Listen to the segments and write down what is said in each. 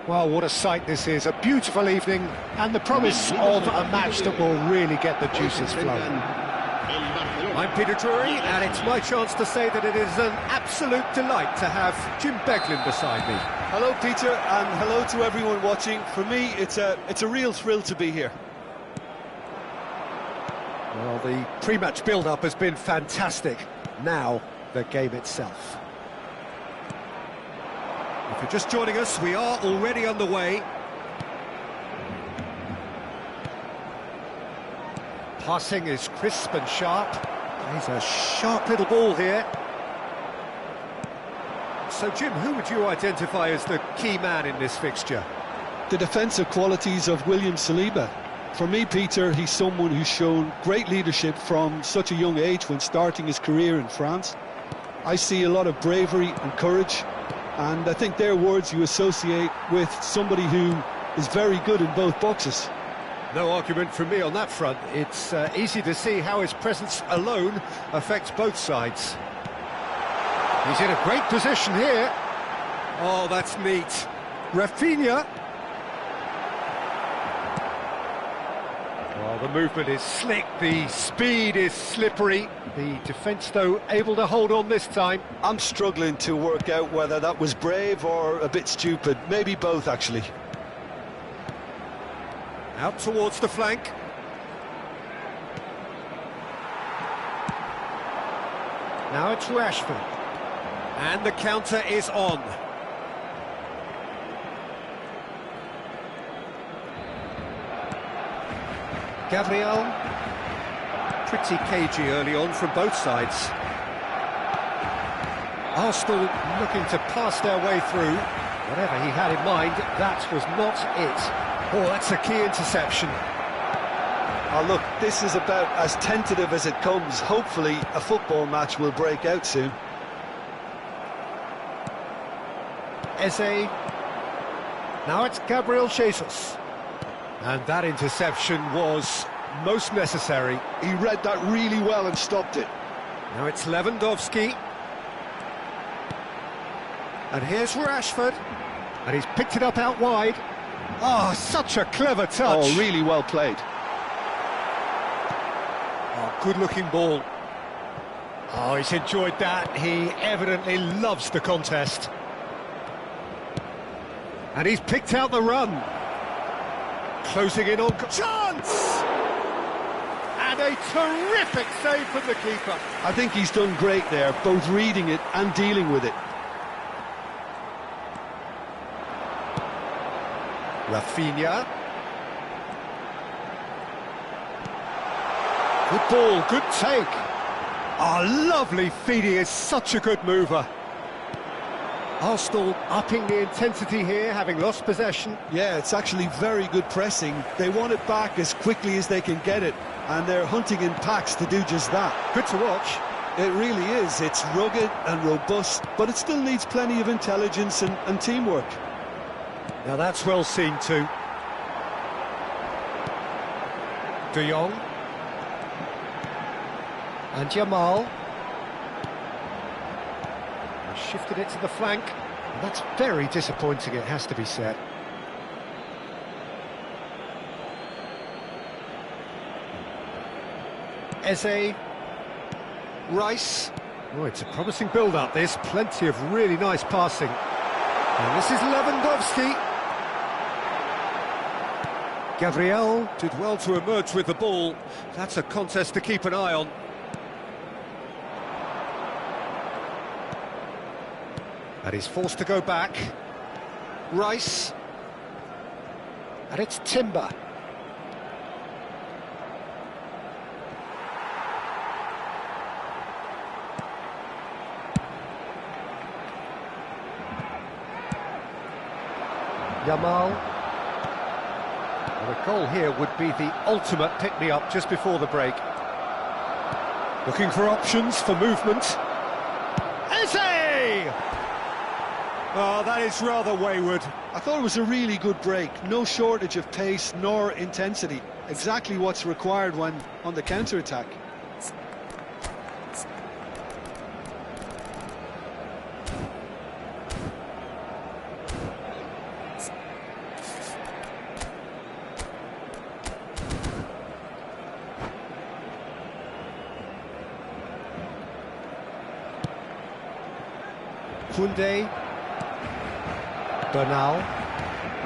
Well, what a sight this is. A beautiful evening and the promise of a match that will really get the juices flowing. I'm Peter Drury, and it's my chance to say that it is an absolute delight to have Jim Beglin beside me. Hello, Peter, and hello to everyone watching. For me, it's a real thrill to be here. Well, the pre-match build-up has been fantastic. Now, the game itself. If you're just joining us, we are already underway. Passing is crisp and sharp. He's a sharp little ball here. So, Jim, who would you identify as the key man in this fixture? The defensive qualities of William Saliba. For me, Peter, he's someone who's shown great leadership from such a young age when starting his career in France. I see a lot of bravery and courage, and I think they're words you associate with somebody who is very good in both boxes. No argument from me on that front. It's easy to see how his presence alone affects both sides. He's in a great position here. Oh, that's neat. Rafinha. Well, the movement is slick, the speed is slippery. The defence, though, able to hold on this time. I'm struggling to work out whether that was brave or a bit stupid. Maybe both, actually. Out towards the flank. Now it's Rashford. And the counter is on. Gabriel. Pretty cagey early on from both sides. Arsenal looking to pass their way through. Whatever he had in mind, that was not it. Oh, that's a key interception. Oh, look, this is about as tentative as it comes. Hopefully, a football match will break out soon. Eze. Now it's Gabriel Jesus. And that interception was most necessary. He read that really well and stopped it. Now it's Lewandowski. And here's Rashford. And he's picked it up out wide. Oh, such a clever touch. Oh, really well played. Oh, good-looking ball. Oh, he's enjoyed that. He evidently loves the contest. And he's picked out the run. Closing in on... Chance! And a terrific save from the keeper. I think he's done great there, both reading it and dealing with it. Rafinha. Good ball, good take. Oh, lovely feed, he is such a good mover. Arsenal upping the intensity here, having lost possession. Yeah, it's actually very good pressing. They want it back as quickly as they can get it, and they're hunting in packs to do just that. Good to watch. It really is. It's rugged and robust, but it still needs plenty of intelligence and teamwork. Now that's well seen too. De Jong. And Jamal. He shifted it to the flank. And that's very disappointing, it has to be said. Eze. Rice. Oh, it's a promising build-up, this. Plenty of really nice passing. And this is Lewandowski. Gabriel did well to emerge with the ball. That's a contest to keep an eye on. And he's forced to go back. Rice. And it's Timber. Jamal. Well, the goal here would be the ultimate pick-me-up just before the break. Looking for options for movement. Eze! Oh, that is rather wayward. I thought it was a really good break. No shortage of pace nor intensity. Exactly what's required when on the counter-attack. Koundé. Bernal.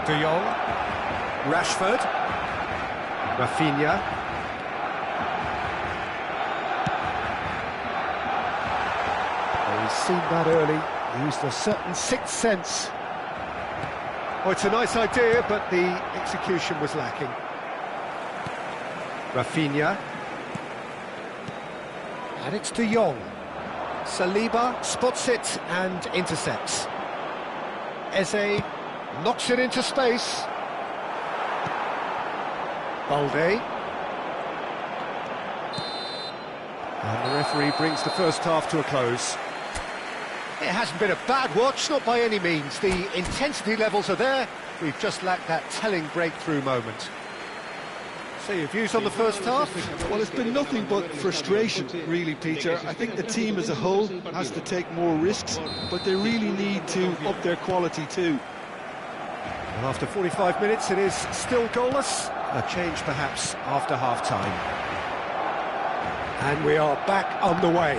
De Jong. Rashford. Rafinha. He's seen that early, used a certain sixth sense. Oh, it's a nice idea, but the execution was lacking. Rafinha. And it's De Jong. Saliba spots it and intercepts. Eze knocks it into space. Balde. And the referee brings the first half to a close. It hasn't been a bad watch, not by any means. The intensity levels are there. We've just lacked that telling breakthrough moment. So your views on the first half? Well, it's been nothing but frustration, really, Peter. I think the team as a whole has to take more risks, but they really need to up their quality too. Well, after 45 minutes, it is still goalless. A change, perhaps, after half-time. And we are back underway.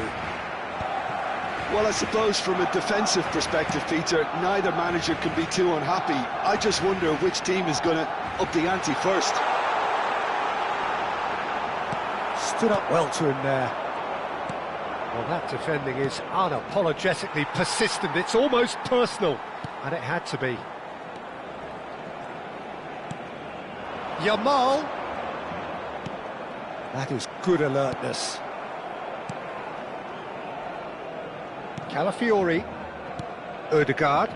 Well, I suppose from a defensive perspective, Peter, neither manager can be too unhappy. I just wonder which team is going to up the ante first. Stood up well to him there. Well, that defending is unapologetically persistent. It's almost personal, and it had to be. Yamal. That is good alertness. Calafiori. Ødegaard.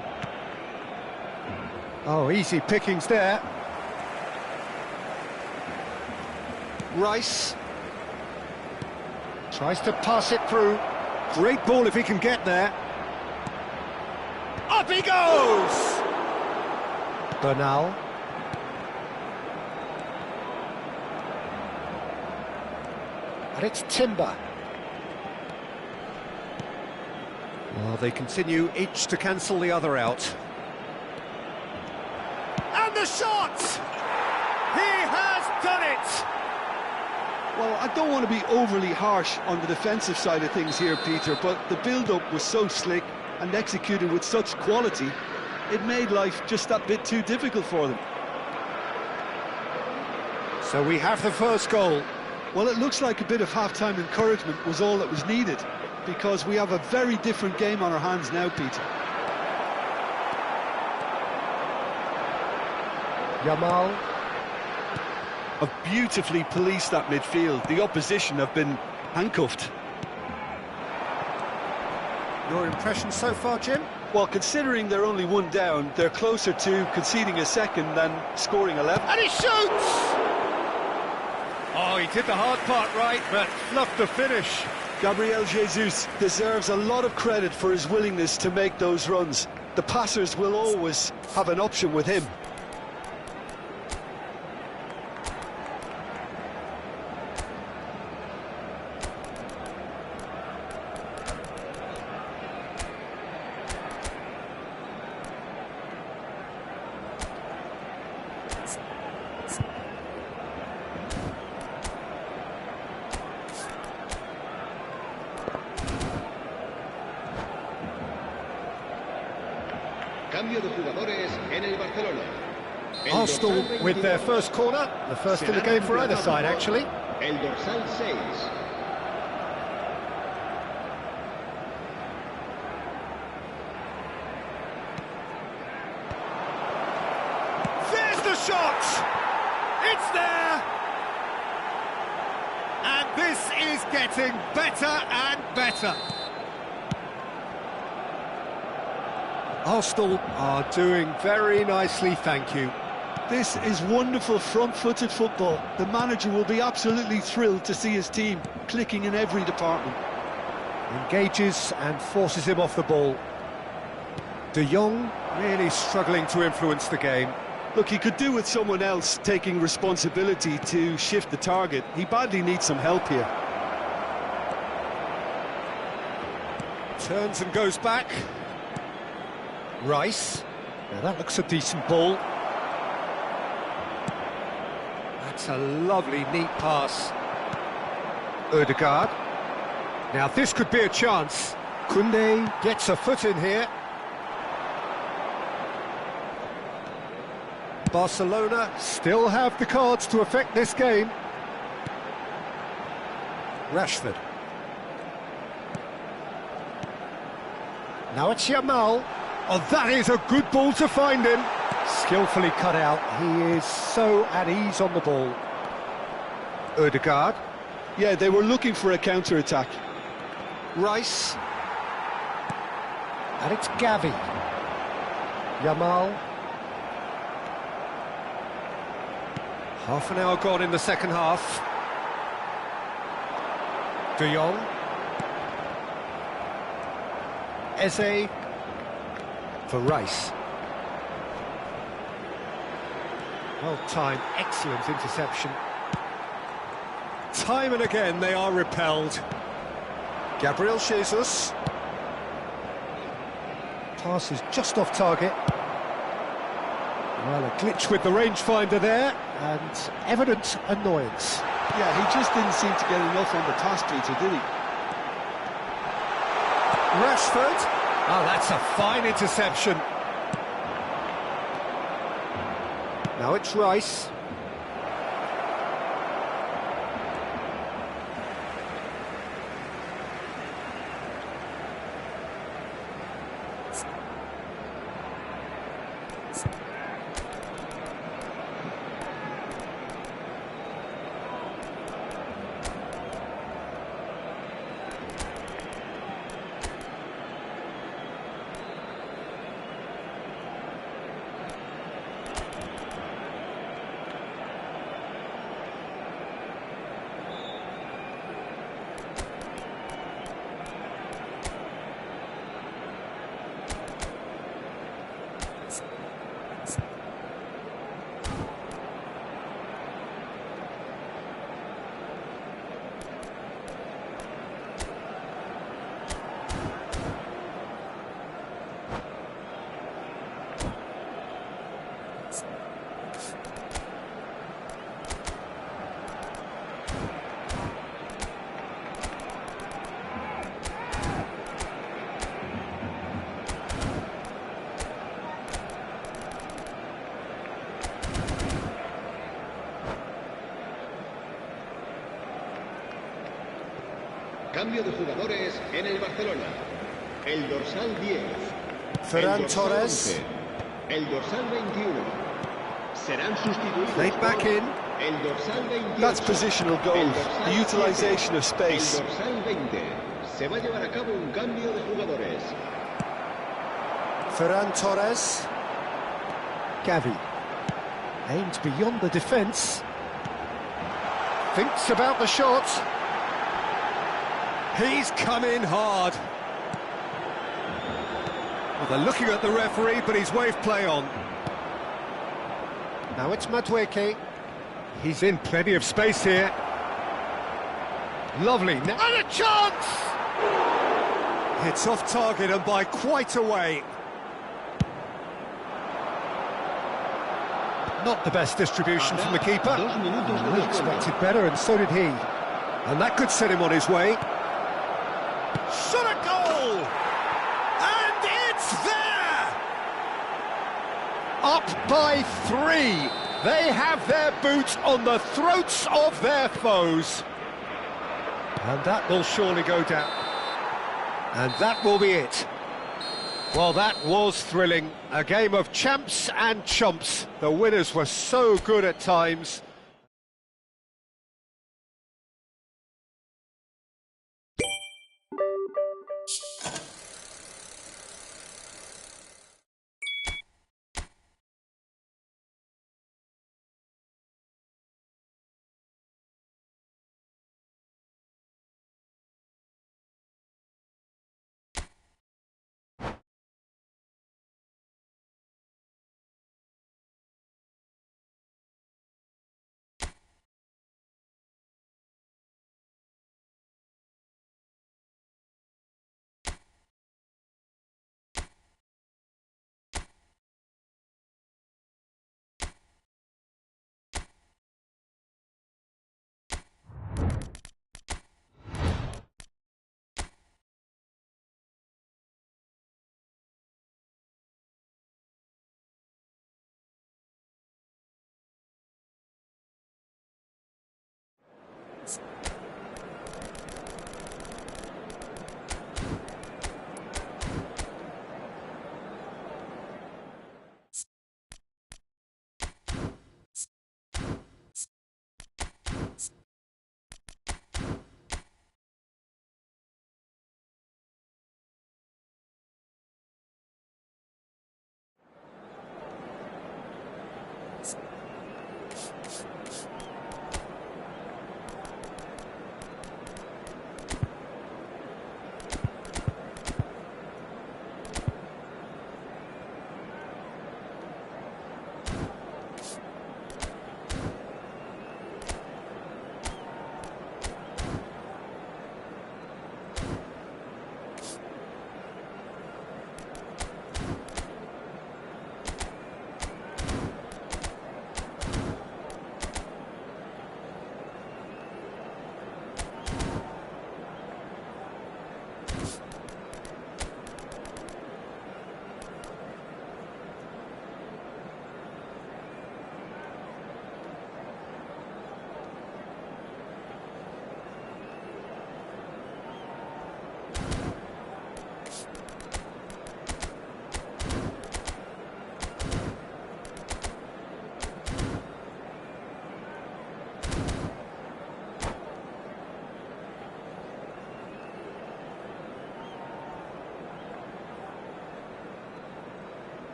Oh, easy pickings there. Rice. Tries to pass it through. Great ball if he can get there. Up he goes! Bernal. And it's Timber. Well, they continue each to cancel the other out. And the shot! He has done it! Well, I don't want to be overly harsh on the defensive side of things here, Peter, but the build-up was so slick and executed with such quality, it made life just that bit too difficult for them. So we have the first goal. Well, it looks like a bit of half-time encouragement was all that was needed, because we have a very different game on our hands now, Peter. Yamal. Have beautifully policed that midfield. The opposition have been handcuffed. Your impression so far, Jim? Well, considering they're only one down, they're closer to conceding a second than scoring 11. And he shoots! Oh, he did the hard part right, but fluffed the finish. Gabriel Jesus deserves a lot of credit for his willingness to make those runs. The passers will always have an option with him. Cambio de jugadores en el Barcelona. Arsenal with their first corner, the first in the game for either side, actually. El dorsal 6. There's the shot! It's there! And this is getting better and better. Arsenal are doing very nicely, thank you. This is wonderful front-footed football. The manager will be absolutely thrilled to see his team clicking in every department. Engages and forces him off the ball. De Jong really struggling to influence the game. Look, he could do with someone else taking responsibility to shift the target. He badly needs some help here. Turns and goes back. Rice. Now that looks a decent ball. That's a lovely, neat pass. Ødegaard. Now this could be a chance. Koundé gets a foot in here. Barcelona still have the cards to affect this game. Rashford. Now it's Yamal. Oh, that is a good ball to find him. Skillfully cut out. He is so at ease on the ball. Ødegaard. Yeah, they were looking for a counter-attack. Rice. And it's Gavi. Yamal. Half an hour gone in the second half. De Jong. Eze. For Rice. Well timed, excellent interception. Time and again they are repelled. Gabriel Jesus. Pass is just off target. Well, a glitch with the rangefinder there, and evident annoyance. Yeah, he just didn't seem to get enough on the task, Peter, did he? Rashford. Oh, that's a fine interception. Now it's Rice. Cambio de jugadores en el Barcelona. El dorsal 10. Ferran el dorsal Torres. 11, el dorsal 21. Serán sustituidos. Played back in. El dorsal 28. That's positional goal, the utilisation of space. El dorsal 20. Se va a llevar a cabo un cambio de jugadores. Ferran Torres. Gavi. Aims beyond the defence. Thinks about the shot. He's come in hard. Well, they're looking at the referee, but he's waved play on. Now it's Madueke. He's in plenty of space here. Lovely. And a chance! It's off target and by quite a way. Not the best distribution from the keeper. He expected better, and so did he. And that could set him on his way. Shot a goal! And it's there! Up by 3. They have their boot on the throats of their foes. And that will surely go down. And that will be it. Well, that was thrilling. A game of champs and chumps. The winners were so good at times.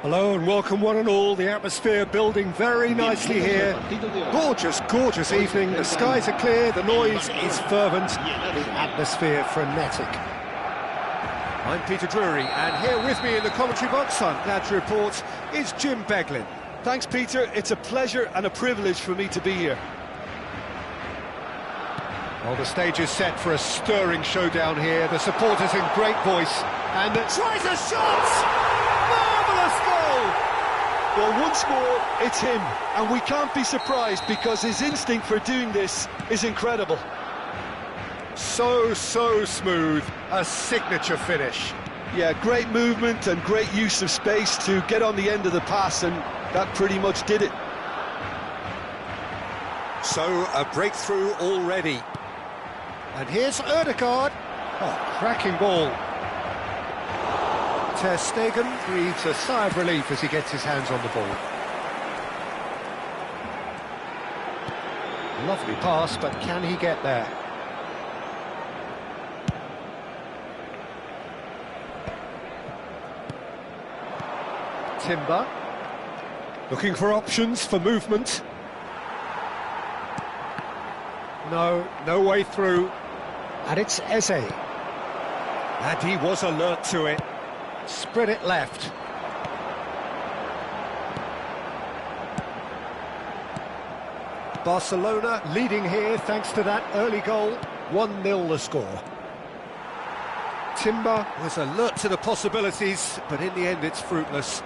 Hello and welcome one and all. The atmosphere building very nicely here. Gorgeous, gorgeous evening. The skies are clear, the noise is fervent, the atmosphere frenetic. I'm Peter Drury, and here with me in the commentary box, I'm glad to report, is Jim Beglin. Thanks, Peter. It's a pleasure and a privilege for me to be here. Well, the stage is set for a stirring showdown here. The supporters in great voice, and tries a shot! Marvellous goal! Well, once more, it's him, and we can't be surprised because his instinct for doing this is incredible. So smooth, a signature finish. Yeah, great movement and great use of space to get on the end of the pass, and that pretty much did it. So, a breakthrough already. And here's Ødegaard. Oh, cracking ball. Ter Stegen breathes a sigh of relief as he gets his hands on the ball. Lovely pass, but can he get there? Timber. Looking for options for movement. No way through. And it's Eze. And he was alert to it. Spread it left. Barcelona leading here thanks to that early goal. 1-0 the score. Timber was alert to the possibilities, but in the end it's fruitless.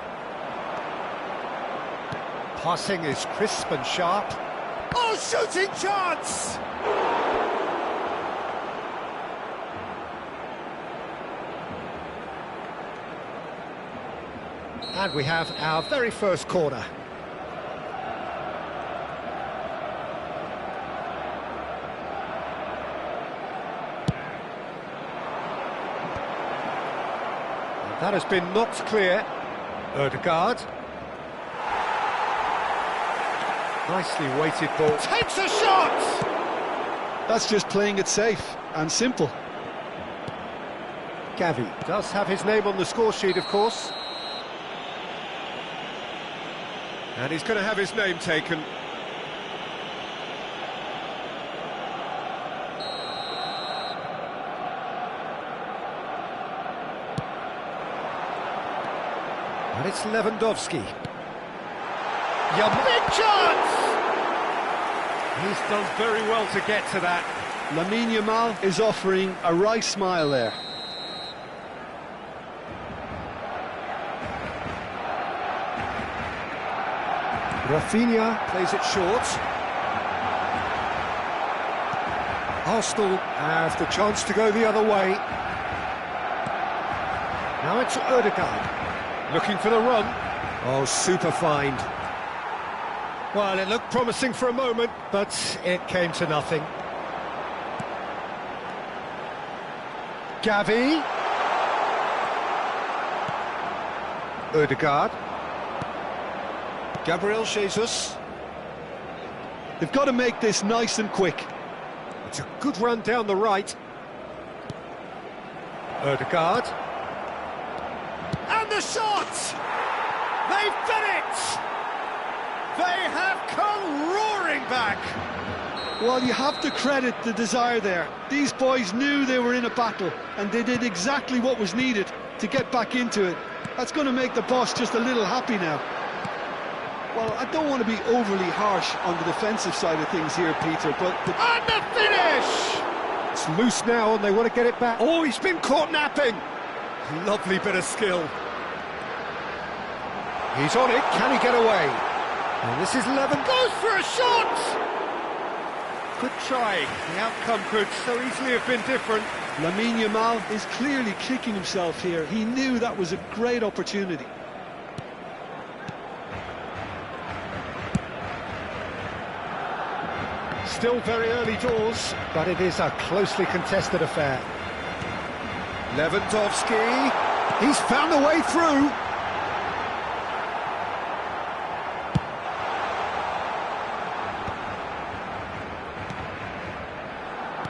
Passing is crisp and sharp. Oh, shooting chance! And we have our very first corner. That has been knocked clear. Ødegaard. Nicely weighted ball. Takes a shot! That's just playing it safe and simple. Gavi does have his name on the score sheet, of course. And he's going to have his name taken. And it's Lewandowski. Your big chance! He's done very well to get to that. Lamine Yamal is offering a wry smile there. Rafinha plays it short. Arsenal have the chance to go the other way. Now it's Ødegaard, looking for the run. Oh, super find. Well, it looked promising for a moment, but it came to nothing. Gavi. Ødegaard. Gabriel Jesus. They've got to make this nice and quick. It's a good run down the right. Ødegaard. And the shot! They've done it! They have come roaring back! Well, you have to credit the desire there. These boys knew they were in a battle, and they did exactly what was needed to get back into it. That's going to make the boss just a little happy now. Well, I don't want to be overly harsh on the defensive side of things here, Peter, but... And the finish! It's loose now, and they want to get it back. Oh, he's been caught napping! Lovely bit of skill. He's on it, can he get away? And this is Levin, goes for a shot! Good try, the outcome could so easily have been different. Lamine Yamal is clearly kicking himself here. He knew that was a great opportunity. Still very early doors, but it is a closely contested affair. Lewandowski, he's found a way through.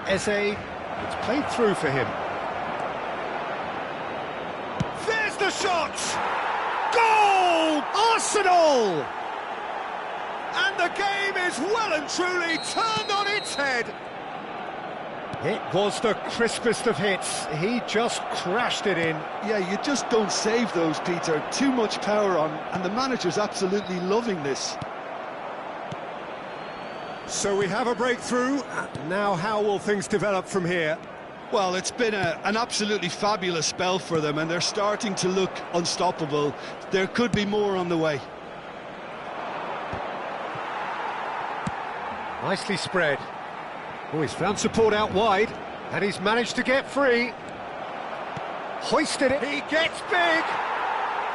Eze, it's played through for him. There's the shot! Goal! Arsenal! And the game is well and truly turned on its head. It was the crispest of hits. He just crashed it in. Yeah, you just don't save those, Peter. Too much power on, and the manager's absolutely loving this. So we have a breakthrough. Now how will things develop from here? Well, it's been an absolutely fabulous spell for them, and they're starting to look unstoppable. There could be more on the way. Nicely spread. Oh, he's found support out wide, and he's managed to get free. Hoisted it. He gets big.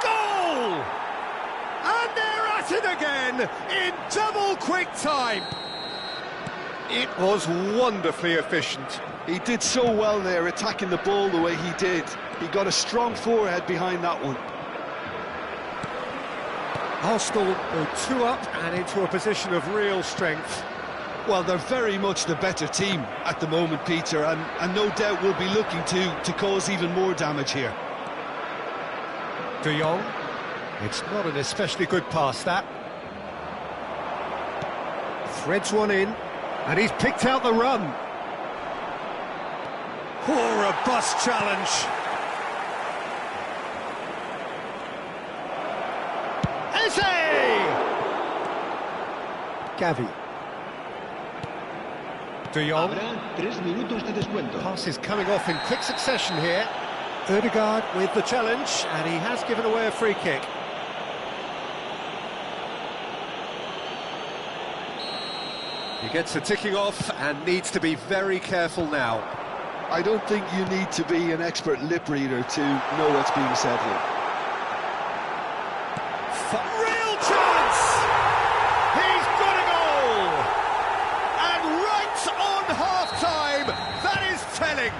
Goal! And they're at it again in double quick time. It was wonderfully efficient. He did so well there, attacking the ball the way he did. He got a strong forehead behind that one. Arsenal go 2 up and into a position of real strength. Well, they're very much the better team at the moment, Peter, and no doubt will be looking to cause even more damage here. De Jong. It's not an especially good pass, that. Threads one in, and he's picked out the run. Oh, robust challenge. Eze! Gavi. De Jong. Habrá 3 minutos de descuento. Passes coming off in quick succession here. Ødegaard with the challenge, and he has given away a free kick. He gets the ticking off and needs to be very careful now. I don't think you need to be an expert lip reader to know what's being said here. Real chance! He's got a goal! And right on half-time, that is telling.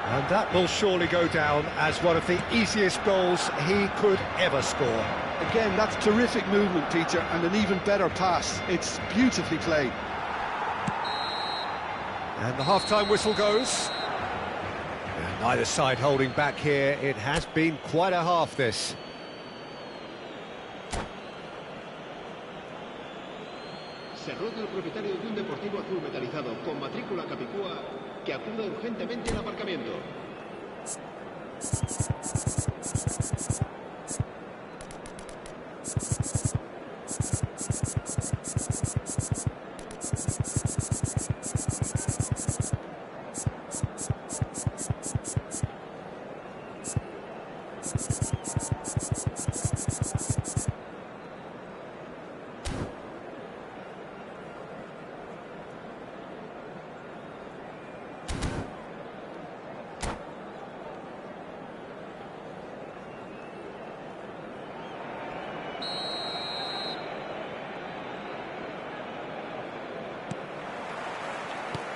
And that will surely go down as one of the easiest goals he could ever score. Again, that's terrific movement, Peter, and an even better pass. It's beautifully played. And the half-time whistle goes. And neither side holding back here. It has been quite a half, this. Se ruega al propietario de un deportivo azul metalizado con matrícula capicúa que acuda urgentemente al aparcamiento.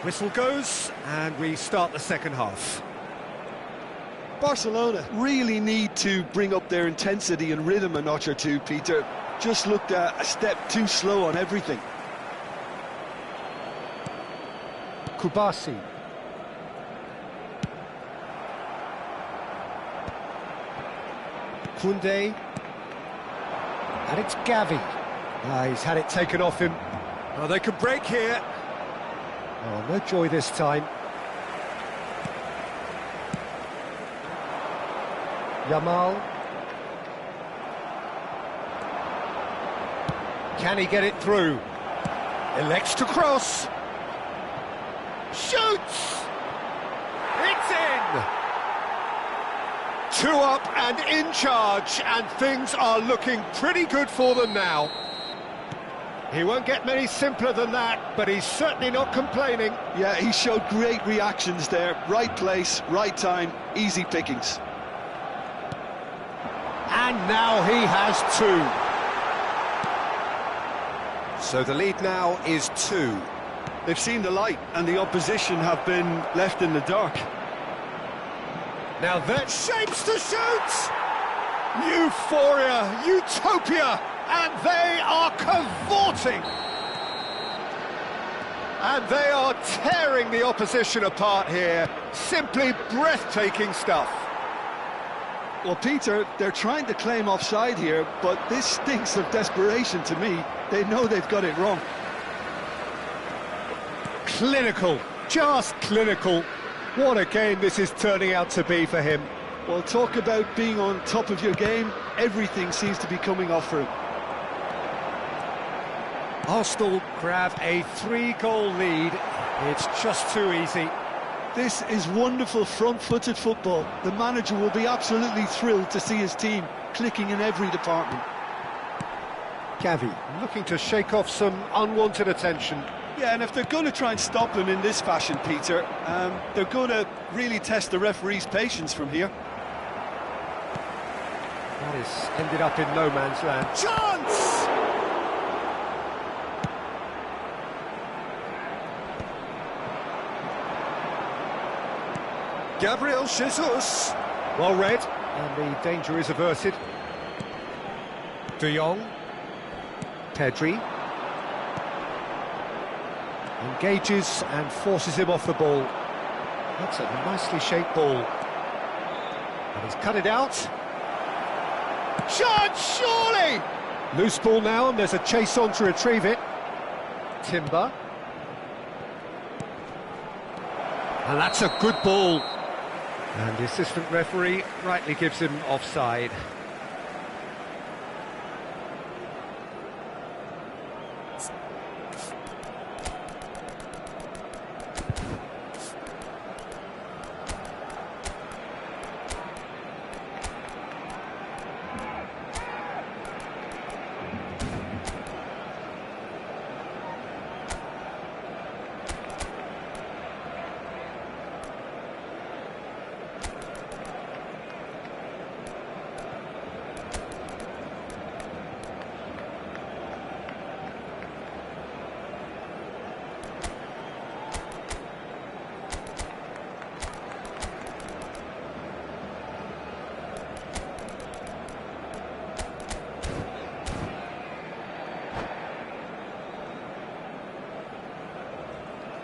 Whistle goes, and we start the second half. Barcelona really need to bring up their intensity and rhythm a notch or two, Peter. Just looked a step too slow on everything. Kubasi. Koundé. And it's Gavi. He's had it taken off him. Oh, they could break here. Oh, no joy this time. Yamal. Can he get it through? Elects to cross. Shoots! It's in! 2 up and in charge, and things are looking pretty good for them now. He won't get many simpler than that, but he's certainly not complaining. Yeah, he showed great reactions there. Right place, right time, easy pickings. And now he has 2. So the lead now is 2. They've seen the light, and the opposition have been left in the dark. Now that shapes to shoot! Euphoria, utopia, and they are cavorting! And they are tearing the opposition apart here. Simply breathtaking stuff. Well, Peter, they're trying to claim offside here, but this stinks of desperation to me. They know they've got it wrong. Clinical, just clinical. What a game this is turning out to be for him. Well, talk about being on top of your game. Everything seems to be coming off for him. Arsenal grab a 3-goal lead. It's just too easy. This is wonderful front-footed football. The manager will be absolutely thrilled to see his team clicking in every department. Gavi looking to shake off some unwanted attention. Yeah, and if they're going to try and stop him in this fashion, Peter, they're going to really test the referee's patience from here. That is ended up in no man's land. Chance! Gabriel Jesus. Well read, and the danger is averted. De Jong. Pedri. Engages and forces him off the ball. That's a nicely shaped ball. And he's cut it out. Shot, surely! Loose ball now, and there's a chase on to retrieve it. Timber. And that's a good ball. And the assistant referee rightly gives him offside.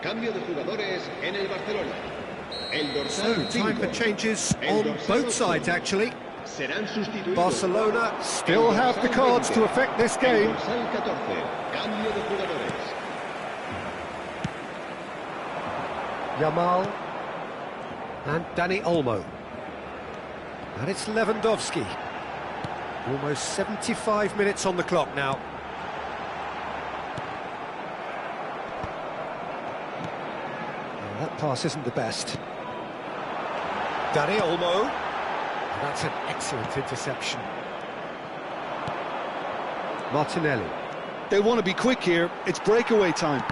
Cambio de jugadores en el Barcelona. El dorsal So, time for changes on both sides, actually. serán sustituidos. Barcelona still have the cards to affect this game. El dorsal 14. Cambio de jugadores. Yamal and Dani Olmo. And it's Lewandowski. Almost 75 minutes on the clock now. Well, that pass isn't the best. Dani Olmo. That's an excellent interception. Martinelli. They want to be quick here. It's breakaway time.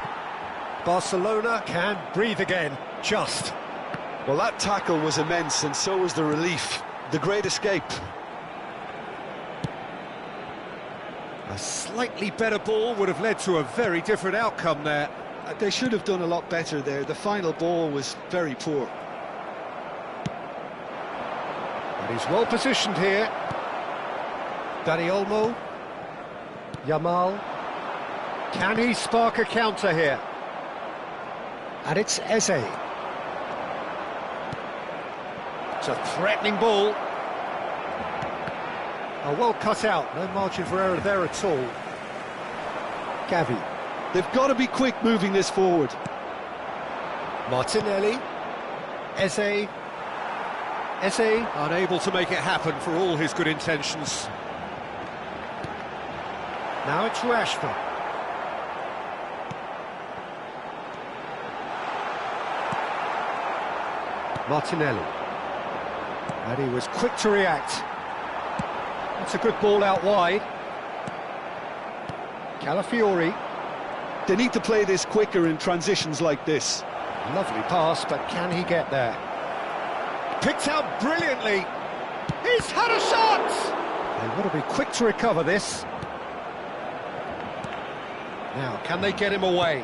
Barcelona can breathe again, just. Well, that tackle was immense, and so was the relief. The great escape. A slightly better ball would have led to a very different outcome there. They should have done a lot better there. The final ball was very poor. But he's well positioned here. Dani Olmo. Yamal. Can he spark a counter here? And it's Eze. It's a threatening ball. Oh, well cut out. No margin for error there at all. Gavi. They've got to be quick moving this forward. Martinelli. Eze. Eze unable to make it happen for all his good intentions. Now it's Rashford. Martinelli. And he was quick to react. That's a good ball out wide. Calafiori. They need to play this quicker in transitions like this. Lovely pass, but can he get there? Picked out brilliantly. He's had a shot! They want to be quick to recover this. Now, can they get him away?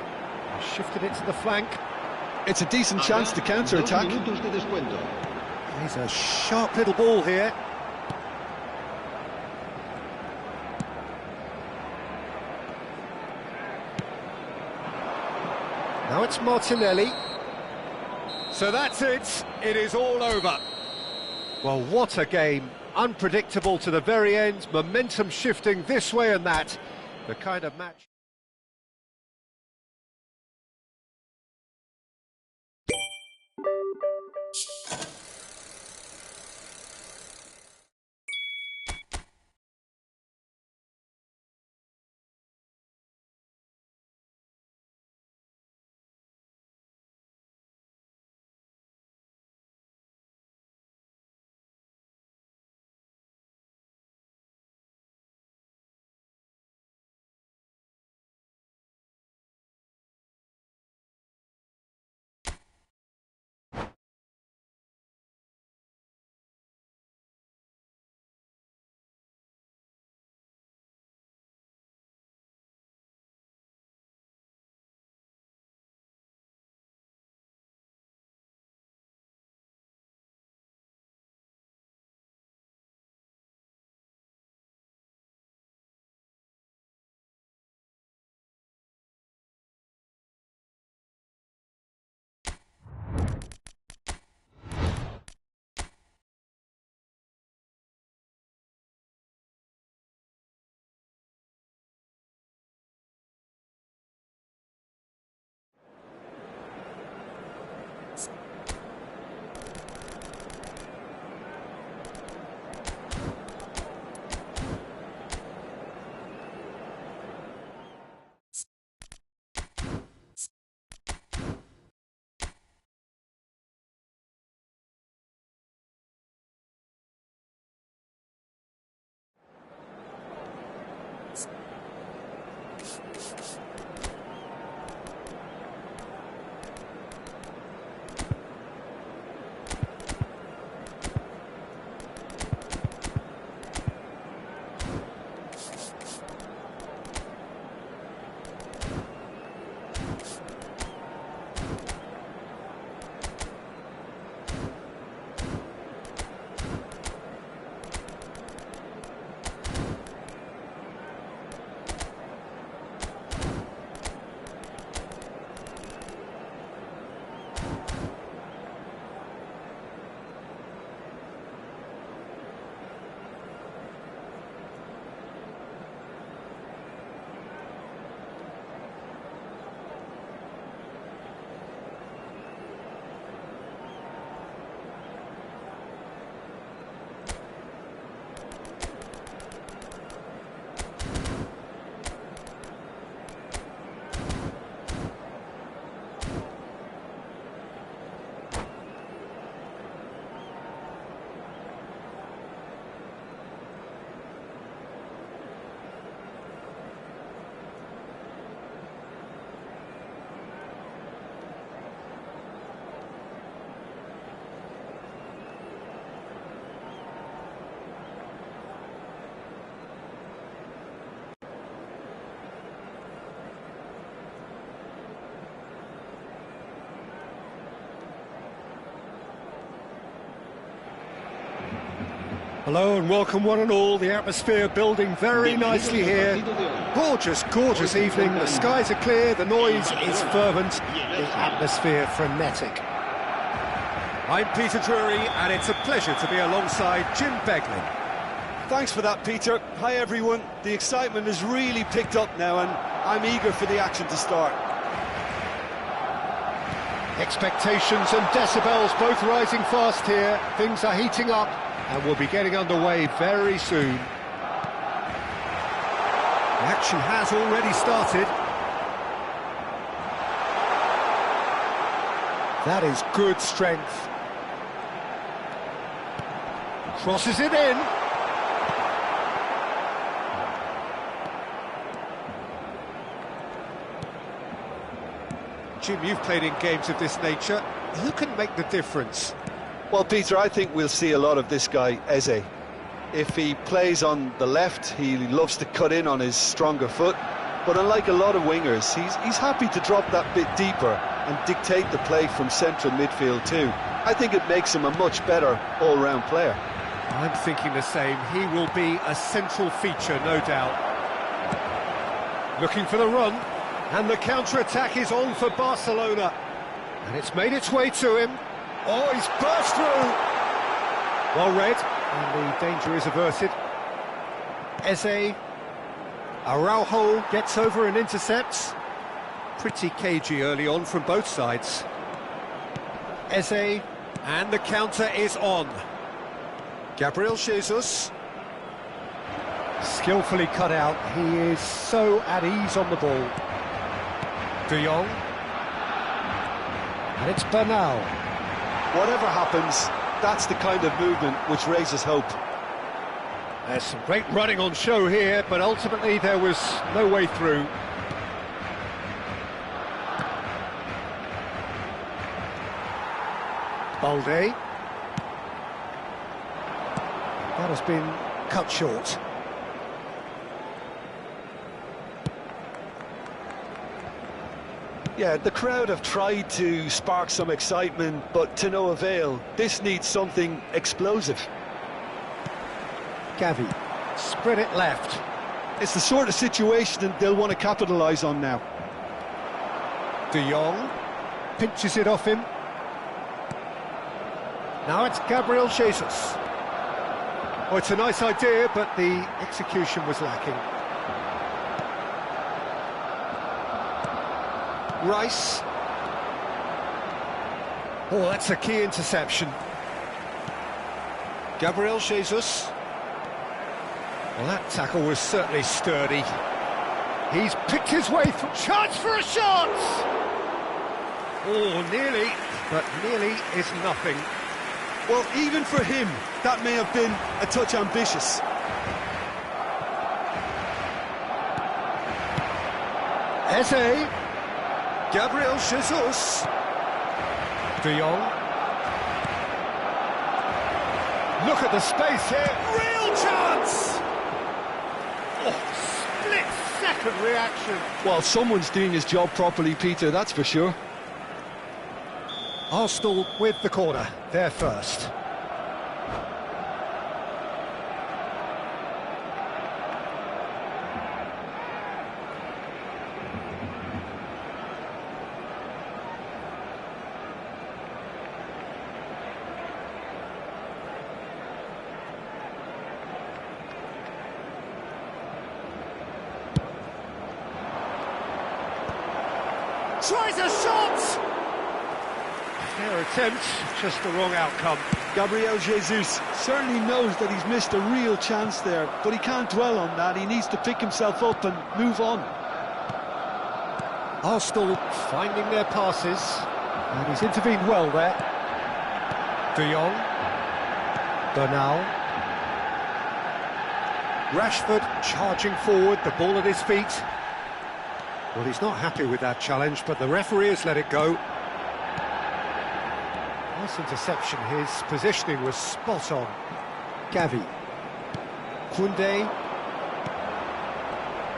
He shifted it to the flank. It's a decent chance to counter-attack. 2 minutos de descuento. He's a sharp little ball here. Now it's Martinelli. So that's it. It is all over. Well, what a game. unpredictable to the very end, momentum shifting this way and that. The kind of match... Hello and welcome one and all, the atmosphere building very nicely here. Gorgeous, gorgeous evening, the skies are clear, the noise is fervent, the atmosphere frenetic. I'm Peter Drury and it's a pleasure to be alongside Jim Beglin. Thanks for that, Peter. Hi everyone. The excitement has really picked up now and I'm eager for the action to start. Expectations and decibels both rising fast here, things are heating up. And we'll be getting underway very soon. The action has already started. That is good strength. Crosses it in. Jim, you've played in games of this nature. Who can make the difference? Well, Peter, I think we'll see a lot of this guy, Eze. If he plays on the left, he loves to cut in on his stronger foot. But unlike a lot of wingers, he's happy to drop that bit deeper and dictate the play from central midfield too. I think it makes him a much better all-round player. I'm thinking the same. He will be a central feature, no doubt. Looking for the run, and the counter-attack is on for Barcelona. And it's made its way to him. Oh, he's burst through. Well read. And the danger is averted. Eze. Araujo gets over and intercepts. Pretty cagey early on from both sides. Eze. And the counter is on. Gabriel Jesus. Skillfully cut out. He is so at ease on the ball. De Jong. And it's Bernal. Whatever happens, that's the kind of movement which raises hope. There's some great running on show here, but ultimately there was no way through. Balde. That has been cut short. Yeah, the crowd have tried to spark some excitement, but to no avail. This needs something explosive. Gavi, spread it left. It's the sort of situation that they'll want to capitalise on now. De Jong pinches it off him. Now it's Gabriel Jesus. Oh, it's a nice idea, but the execution was lacking. Rice. Oh, that's a key interception. Gabriel Jesus. Well, that tackle was certainly sturdy. He's picked his way through. Chance for a shot! Oh, nearly, but nearly is nothing. Well, even for him, that may have been a touch ambitious. Eze. Gabriel Jesus. De Jong. Look at the space here. Real chance! Oh, split-second reaction. Well, someone's doing his job properly, Peter, that's for sure. Arsenal with the corner, they're first. Tries a shot! Fair attempt, just the wrong outcome. Gabriel Jesus certainly knows that he's missed a real chance there, but he can't dwell on that. He needs to pick himself up and move on. Arsenal finding their passes, and he's intervened well there. De Jong. Bernal. Rashford charging forward, the ball at his feet. Well, he's not happy with that challenge, but the referee has let it go. Nice interception, his positioning was spot on. Gavi. Koundé.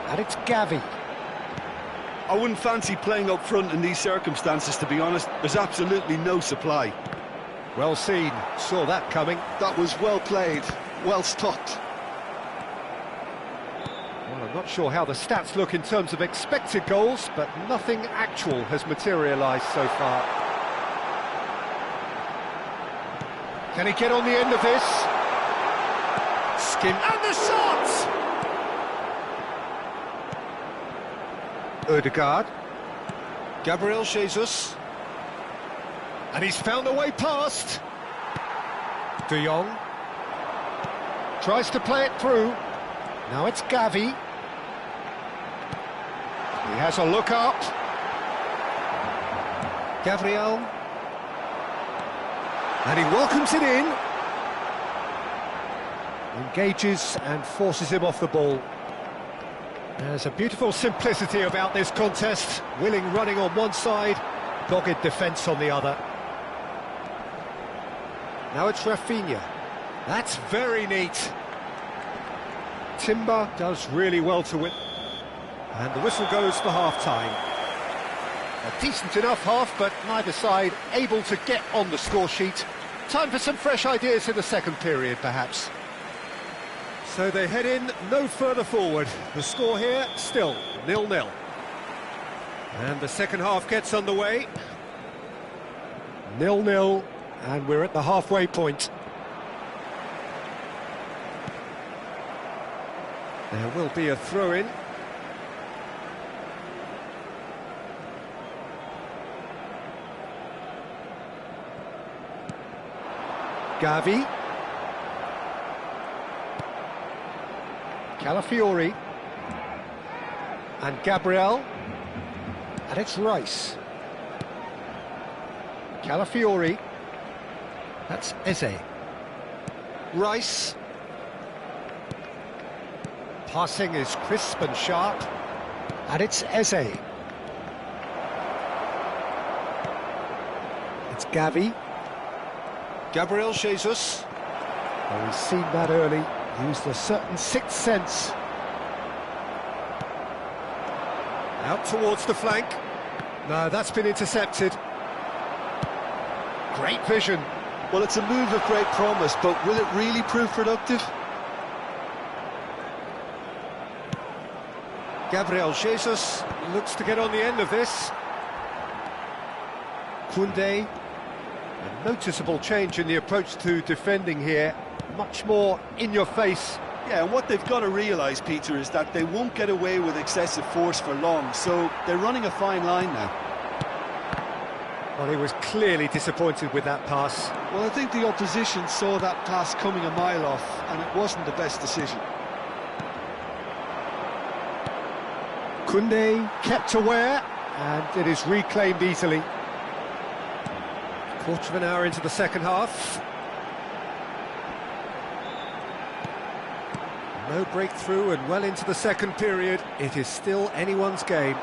And it's Gavi. I wouldn't fancy playing up front in these circumstances, to be honest. There's absolutely no supply. Well seen, saw that coming. That was well played, well stopped. Well, I'm not sure how the stats look in terms of expected goals, but nothing actual has materialised so far. Can he get on the end of this? Skin and the shot! Ødegaard. Gabriel Jesus. And he's found a way past. De Jong. Tries to play it through. Now it's Gavi. He has a look up. Gabriel. And he welcomes it in. Engages and forces him off the ball. There's a beautiful simplicity about this contest. Willing running on one side, dogged defence on the other. Now it's Rafinha. That's very neat. Timber does really well to win. And the whistle goes for half-time. A decent enough half, but neither side able to get on the score sheet. Time for some fresh ideas in the second period, perhaps. So they head in no further forward. The score here, still 0-0. And the second half gets underway. 0-0, and we're at the halfway point. There will be a throw-in. Gavi. Calafiori. And Gabriel. And it's Rice. Calafiori. That's Eze. Rice. Passing is crisp and sharp. And it's Eze. It's Gavi. Gabriel Jesus. Well, we've seen that early. Used a certain sixth sense. Out towards the flank. No, that's been intercepted. Great vision. Well, it's a move of great promise, but will it really prove productive? Gabriel Jesus looks to get on the end of this. Koundé. A noticeable change in the approach to defending here. Much more in your face. Yeah, and what they've got to realise, Peter, is that they won't get away with excessive force for long, so they're running a fine line now. Well, he was clearly disappointed with that pass. Well, I think the opposition saw that pass coming a mile off, and it wasn't the best decision. Koundé kept aware, and it is reclaimed easily. Quarter of an hour into the second half. No breakthrough and well into the second period. It is still anyone's game.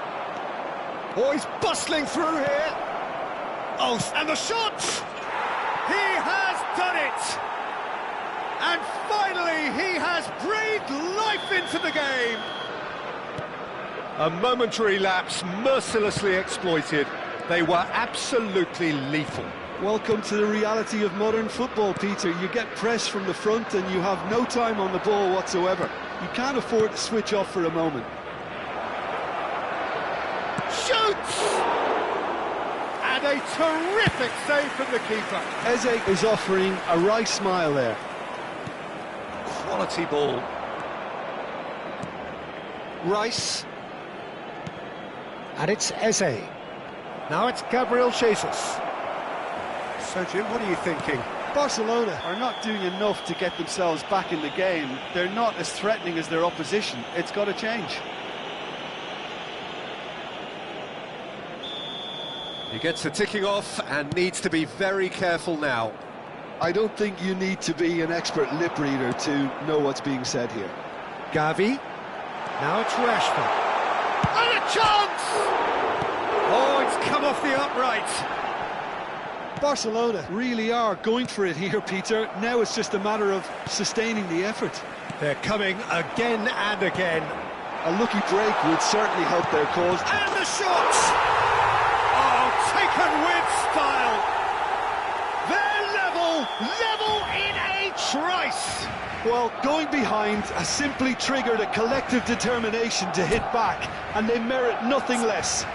Oh, he's bustling through here. Oh, and the shot! He has done it! And finally, he has breathed life into the game. A momentary lapse mercilessly exploited. They were absolutely lethal. Welcome to the reality of modern football, Peter. You get press from the front and you have no time on the ball whatsoever. You can't afford to switch off for a moment. Shoots! And a terrific save from the keeper. Eze is offering a Rice smile there. Quality ball. Rice. And it's Eze. Now it's Gabriel Jesus. So, Jim, what are you thinking? Barcelona are not doing enough to get themselves back in the game. They're not as threatening as their opposition. It's got to change. He gets the ticking off and needs to be very careful now. I don't think you need to be an expert lip reader to know what's being said here. Gavi. Now it's Rashford. And a chance! Oh, it's come off the upright. Barcelona really are going for it here, Peter. Now it's just a matter of sustaining the effort. They're coming again and again. A lucky break would certainly help their cause. And the shot! Oh, taken with style. They're level in a trice. Well, going behind has simply triggered a collective determination to hit back, and they merit nothing less.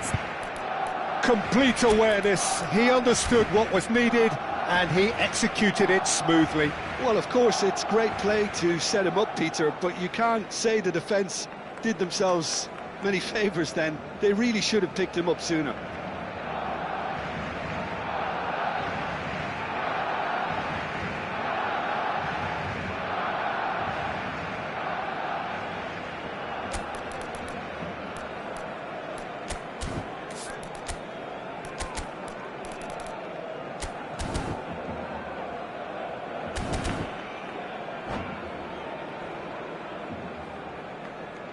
Complete awareness. He understood what was needed and he executed it smoothly. Well, of course, it's great play to set him up, Peter, but you can't say the defence did themselves many favours then. They really should have picked him up sooner.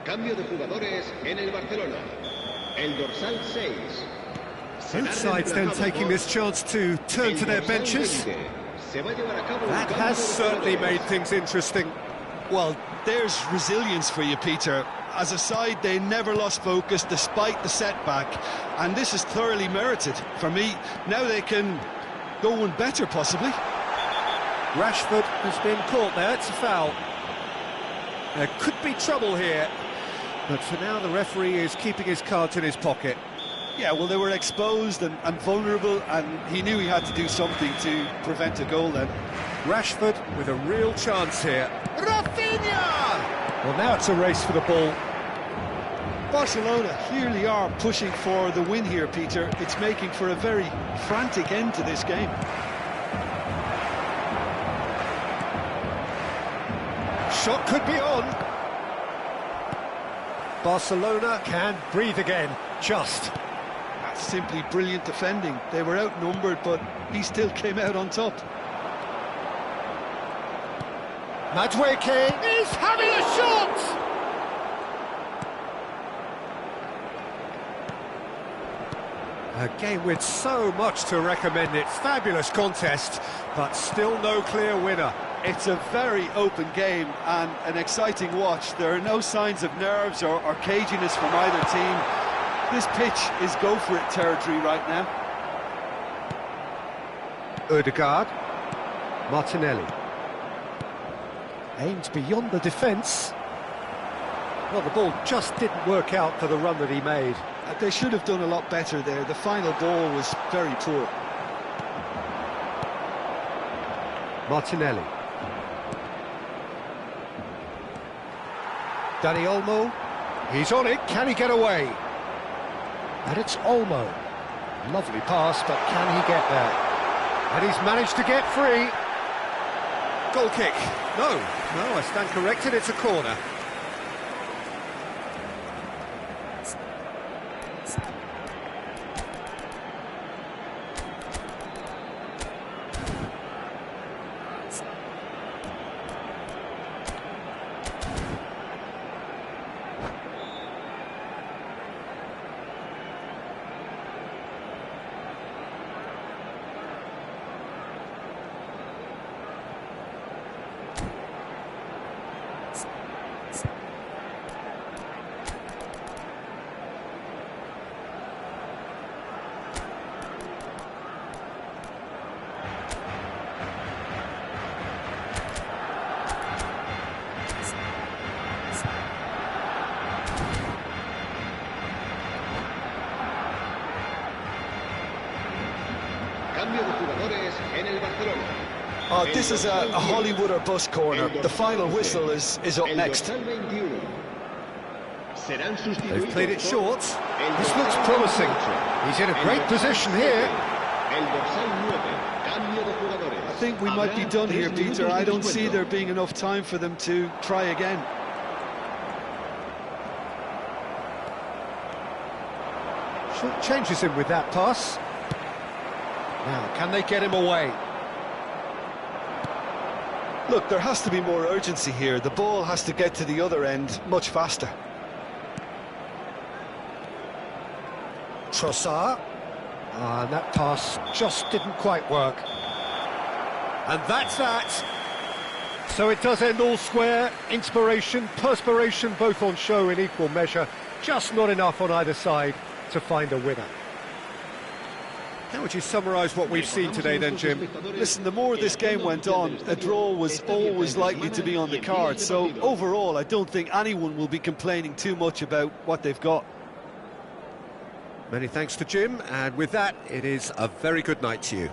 Cambio de jugadores en el Barcelona. El dorsal 6. Both sides then taking this chance to turn to their benches. That has certainly made things interesting. Well, there's resilience for you, Peter. As a side, they never lost focus despite the setback, and this is thoroughly merited. For me, now they can go one better, possibly. Rashford has been caught there, it's a foul. There could be trouble here, but for now the referee is keeping his cards in his pocket. Yeah, well, they were exposed and vulnerable, and he knew he had to do something to prevent a goal then. Rashford with a real chance here. Rafinha! Well, now it's a race for the ball. Barcelona clearly are pushing for the win here, Peter. It's making for a very frantic end to this game. Shot could be on. Barcelona can breathe again, just. That's simply brilliant defending. They were outnumbered, but he still came out on top. Madueke is having a shot! A game with so much to recommend it. Fabulous contest, but still no clear winner. It's a very open game and an exciting watch. There are no signs of nerves or caginess from either team. This pitch is go-for-it territory right now. Odegaard. Martinelli. Aimed beyond the defence. Well, the ball just didn't work out for the run that he made. They should have done a lot better there. The final ball was very poor. Martinelli. Dani Olmo. He's on it. Can he get away? And it's Olmo. Lovely pass, but can he get there? And he's managed to get free. Goal kick. No, I stand corrected. It's a corner. Cambio de jugadores en el Barcelona. Oh, this is a Hollywood or bust corner. The final whistle is up next. They've played it short. This looks promising. He's in a great position here. I think we might be done here, Peter. I don't see there being enough time for them to try again. Short changes him with that pass. Now, can they get him away? Look, there has to be more urgency here. The ball has to get to the other end much faster. Trossard. And that pass just didn't quite work. And that's that. So it does end all square. Inspiration, perspiration, both on show in equal measure. Just not enough on either side to find a winner. How would you summarise what we've seen today then, Jim? Listen, the more this game went on, a draw was always likely to be on the card. So overall, I don't think anyone will be complaining too much about what they've got. Many thanks to Jim, and with that, it is a very good night to you.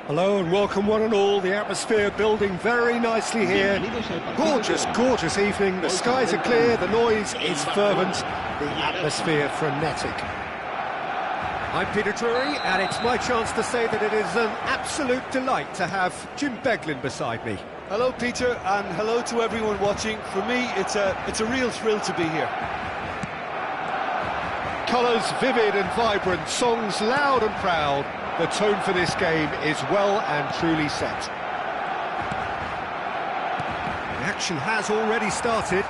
Hello and welcome one and all. The atmosphere building very nicely here. Gorgeous, gorgeous evening. The skies are clear, the noise is fervent, the atmosphere frenetic. I'm Peter Drury, and it's my chance to say that it is an absolute delight to have Jim Beglin beside me. Hello, Peter, and hello to everyone watching. For me, it's a real thrill to be here. Colours vivid and vibrant, songs loud and proud. The tone for this game is well and truly set. The action has already started.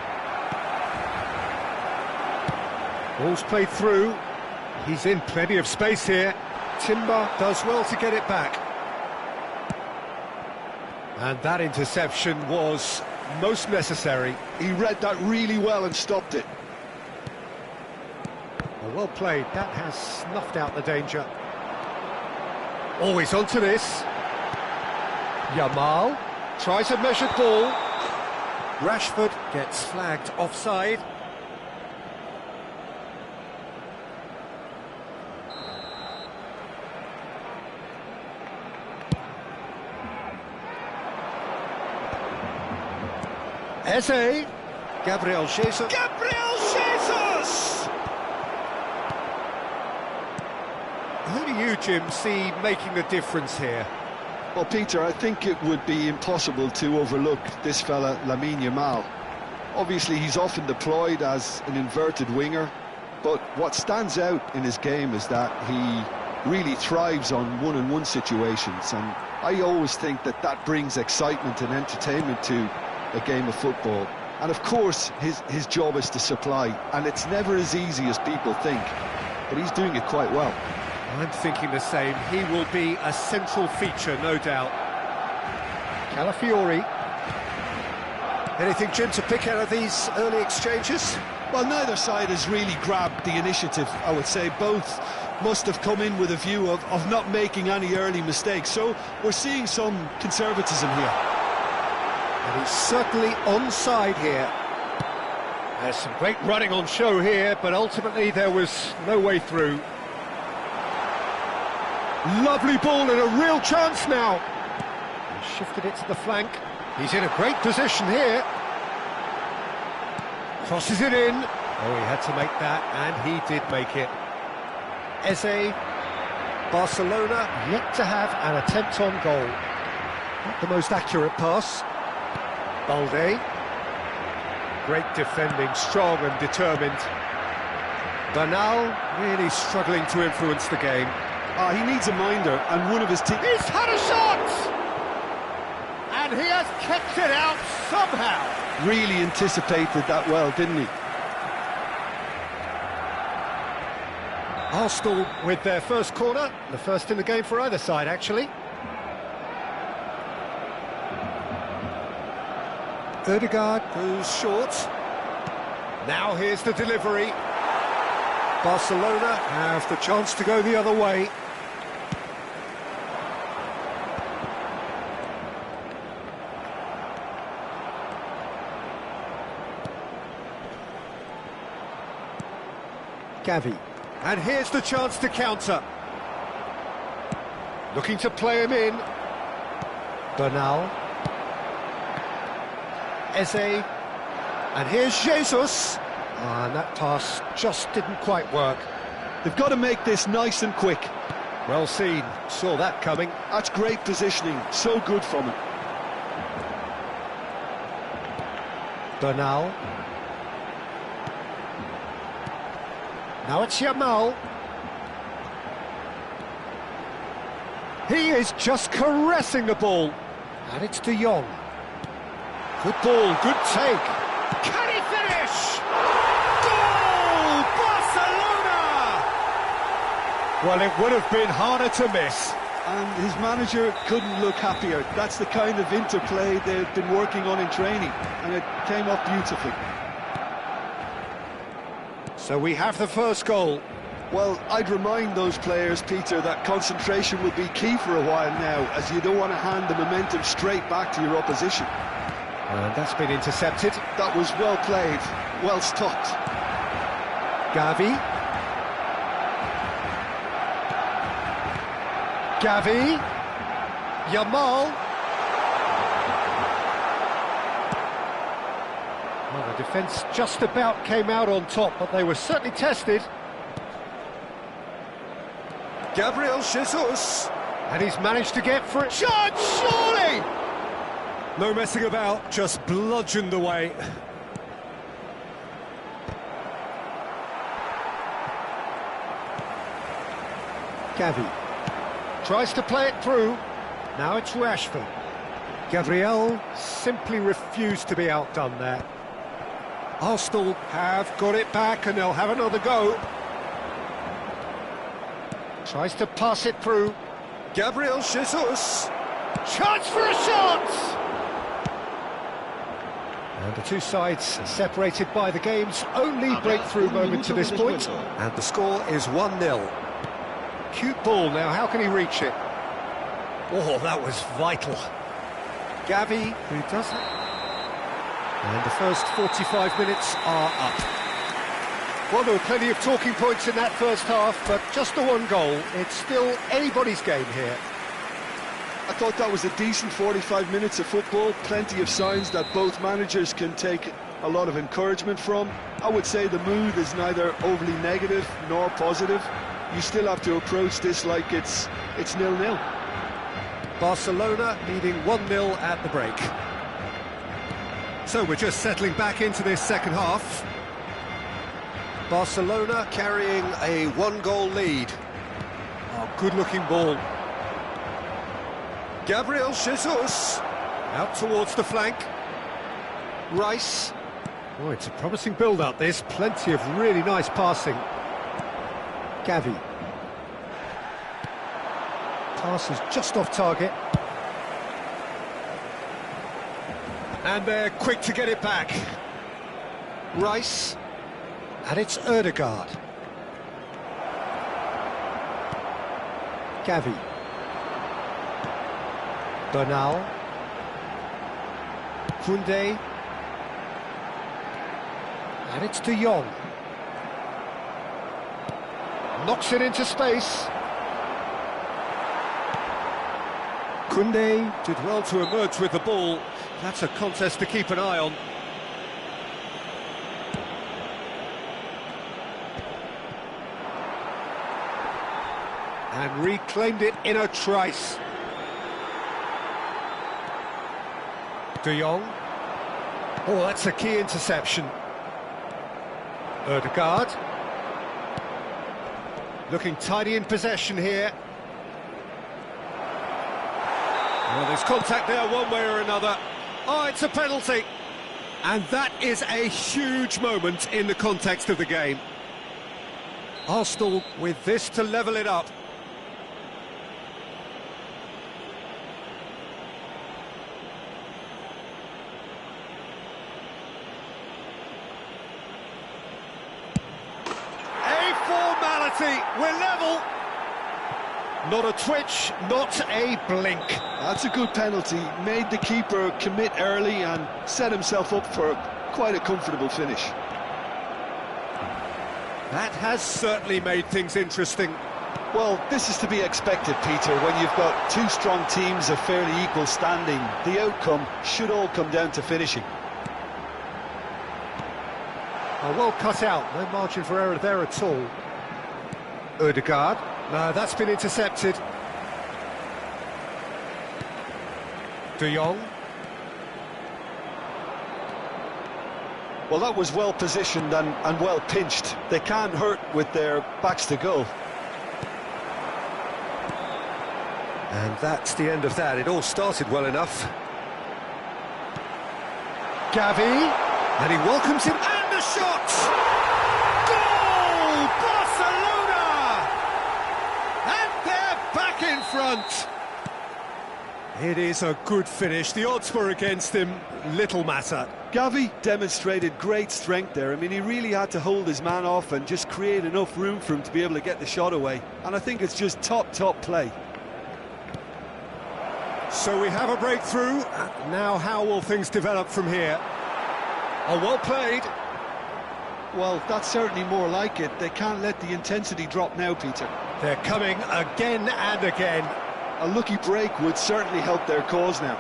Ball's played through. He's in plenty of space here. Timber does well to get it back. And that interception was most necessary. He read that really well and stopped it. Well played. That has snuffed out the danger. Always onto this. Yamal tries a measured ball. Rashford gets flagged offside. Eze. Gabriel Jesus. Gabriel Jesus! Who do you, Jim, see making the difference here? Well, Peter, I think it would be impossible to overlook this fella, Lamine Yamal. Obviously, he's often deployed as an inverted winger, but what stands out in his game is that he really thrives on one-on-one situations, and I always think that that brings excitement and entertainment to a game of football. And of course, his job is to supply, and it's never as easy as people think, but he's doing it quite well. I'm thinking the same. He will be a central feature, no doubt. Calafiori. Anything, Jim, to pick out of these early exchanges? Well, neither side has really grabbed the initiative, I would say. Both must have come in with a view of not making any early mistakes, so we're seeing some conservatism here. And he's certainly onside here. There's some great running on show here, but ultimately there was no way through. Lovely ball and a real chance now. He shifted it to the flank. He's in a great position here. Crosses it in. Oh, he had to make that, and he did make it. Eze, Barcelona, yet to have an attempt on goal. Not the most accurate pass. Balde. Great defending, strong and determined. Bernal really struggling to influence the game. He needs a minder, and one of his team... He's had a shot! And he has kept it out somehow. Really anticipated that well, didn't he? Arsenal with their first corner, the first in the game for either side, actually. Ødegaard goes short. Now here's the delivery. Barcelona have the chance to go the other way. Gavi. And here's the chance to counter. Looking to play him in. Bernal. Eze. And here's Jesus. And that pass just didn't quite work. They've got to make this nice and quick. Well seen. Saw that coming. That's great positioning. So good from him. Bernal. Now it's Yamal. He is just caressing the ball. And it's De Jong. Good ball, good take. Can he finish? Goal! Barcelona! Well, it would have been harder to miss. And his manager couldn't look happier. That's the kind of interplay they've been working on in training, and it came off beautifully. So we have the first goal. Well, I'd remind those players, Peter, that concentration will be key for a while now, as you don't want to hand the momentum straight back to your opposition. And that's been intercepted. That was well played, well stopped. Gavi. Yamal. Well, the defence just about came out on top, but they were certainly tested. Gabriel Jesus. And he's managed to get for it. Shot, surely! No messing about, just bludgeoned away. Gavi tries to play it through. Now it's Rashford. Gabriel simply refused to be outdone there. Arsenal have got it back and they'll have another go. Tries to pass it through. Gabriel Jesus. Chance for a shot! And the two sides separated by the game's only breakthrough moment to this point. And the score is 1-0. Cute ball now, how can he reach it? Oh, that was vital. Gavi, who does it? And the first 45 minutes are up. Well, there were plenty of talking points in that first half, but just the one goal. It's still anybody's game here. I thought that was a decent 45 minutes of football, plenty of signs that both managers can take a lot of encouragement from. I would say the mood is neither overly negative nor positive. You still have to approach this like it's 0-0. Barcelona leading 1-0 at the break. So we're just settling back into this second half. Barcelona carrying a one-goal lead. Oh, good-looking ball. Gabriel Jesus out towards the flank. Rice. Oh, it's a promising build-up, this. Plenty of really nice passing. Gavi. Pass is just off target. And they're quick to get it back. Rice. And it's Ødegaard. Gavi. Bernal. Koundé. And it's De Jong. Knocks it into space. Koundé did well to emerge with the ball. That's a contest to keep an eye on. And reclaimed it in a trice. De Jong. Oh, that's a key interception. Ødegaard. Looking tidy in possession here. Well, there's contact there one way or another. Oh, it's a penalty. And that is a huge moment in the context of the game. Arsenal with this to level it up. A formality, we're level. Not a twitch, not a blink. That's a good penalty. Made the keeper commit early and set himself up for quite a comfortable finish. That has certainly made things interesting. Well, this is to be expected, Peter. When you've got two strong teams of fairly equal standing, the outcome should all come down to finishing. Oh, well cut out, no margin for error there at all. Ødegaard. No, that's been intercepted. De Jong. Well, that was well positioned and well pinched. They can't hurt with their backs to goal. And that's the end of that. It all started well enough. Gavi. And he welcomes him. And the shot! Goal! Barcelona! And they're back in front. It is a good finish. The odds were against him. Little matter. Gavi demonstrated great strength there. I mean, he really had to hold his man off and just create enough room for him to be able to get the shot away. And I think it's just top play. So we have a breakthrough. Now how will things develop from here? Oh, well played. Well, that's certainly more like it. They can't let the intensity drop now, Peter. They're coming again and again. A lucky break would certainly help their cause now.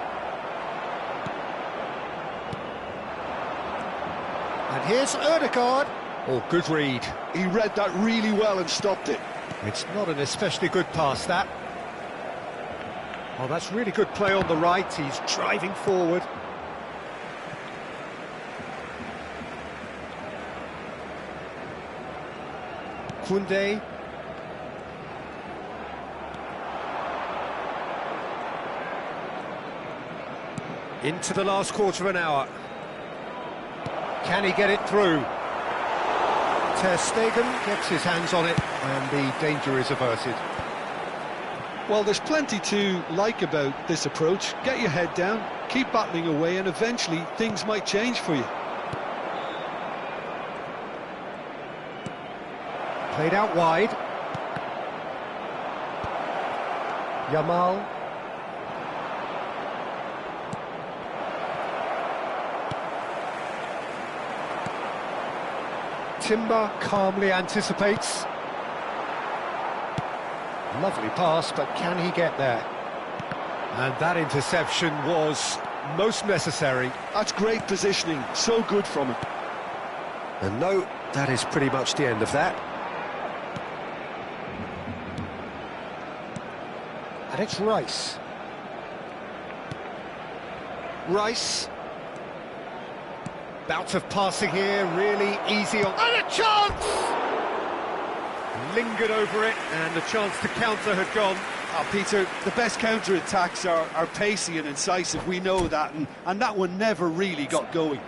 And here's Ødegaard. Oh, good read. He read that really well and stopped it. It's not an especially good pass, that. Oh, that's really good play on the right. He's driving forward. Koundé. Into the last quarter of an hour. Can he get it through? Ter Stegen gets his hands on it, and the danger is averted. Well, there's plenty to like about this approach. Get your head down, keep battling away, and eventually things might change for you. Played out wide. Yamal. Timber calmly anticipates. Lovely pass, but can he get there? And that interception was most necessary. That's great positioning, so good from him. And no, that is pretty much the end of that. And it's Rice. Rice. Bout of passing here, really easy on... And a chance! Lingered over it, and the chance to counter had gone. Oh, Peter, the best counter-attacks are pacey and incisive, we know that, and that one never really got going.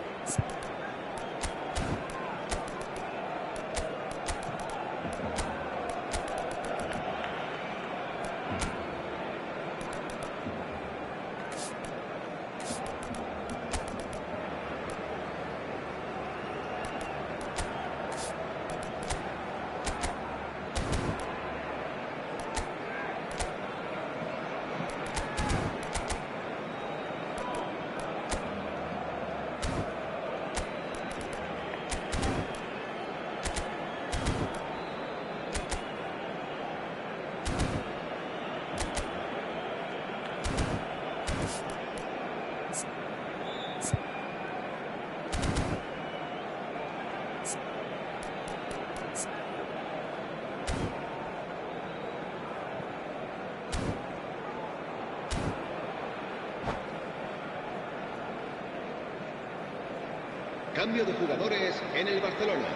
Cambio de jugadores en el Barcelona.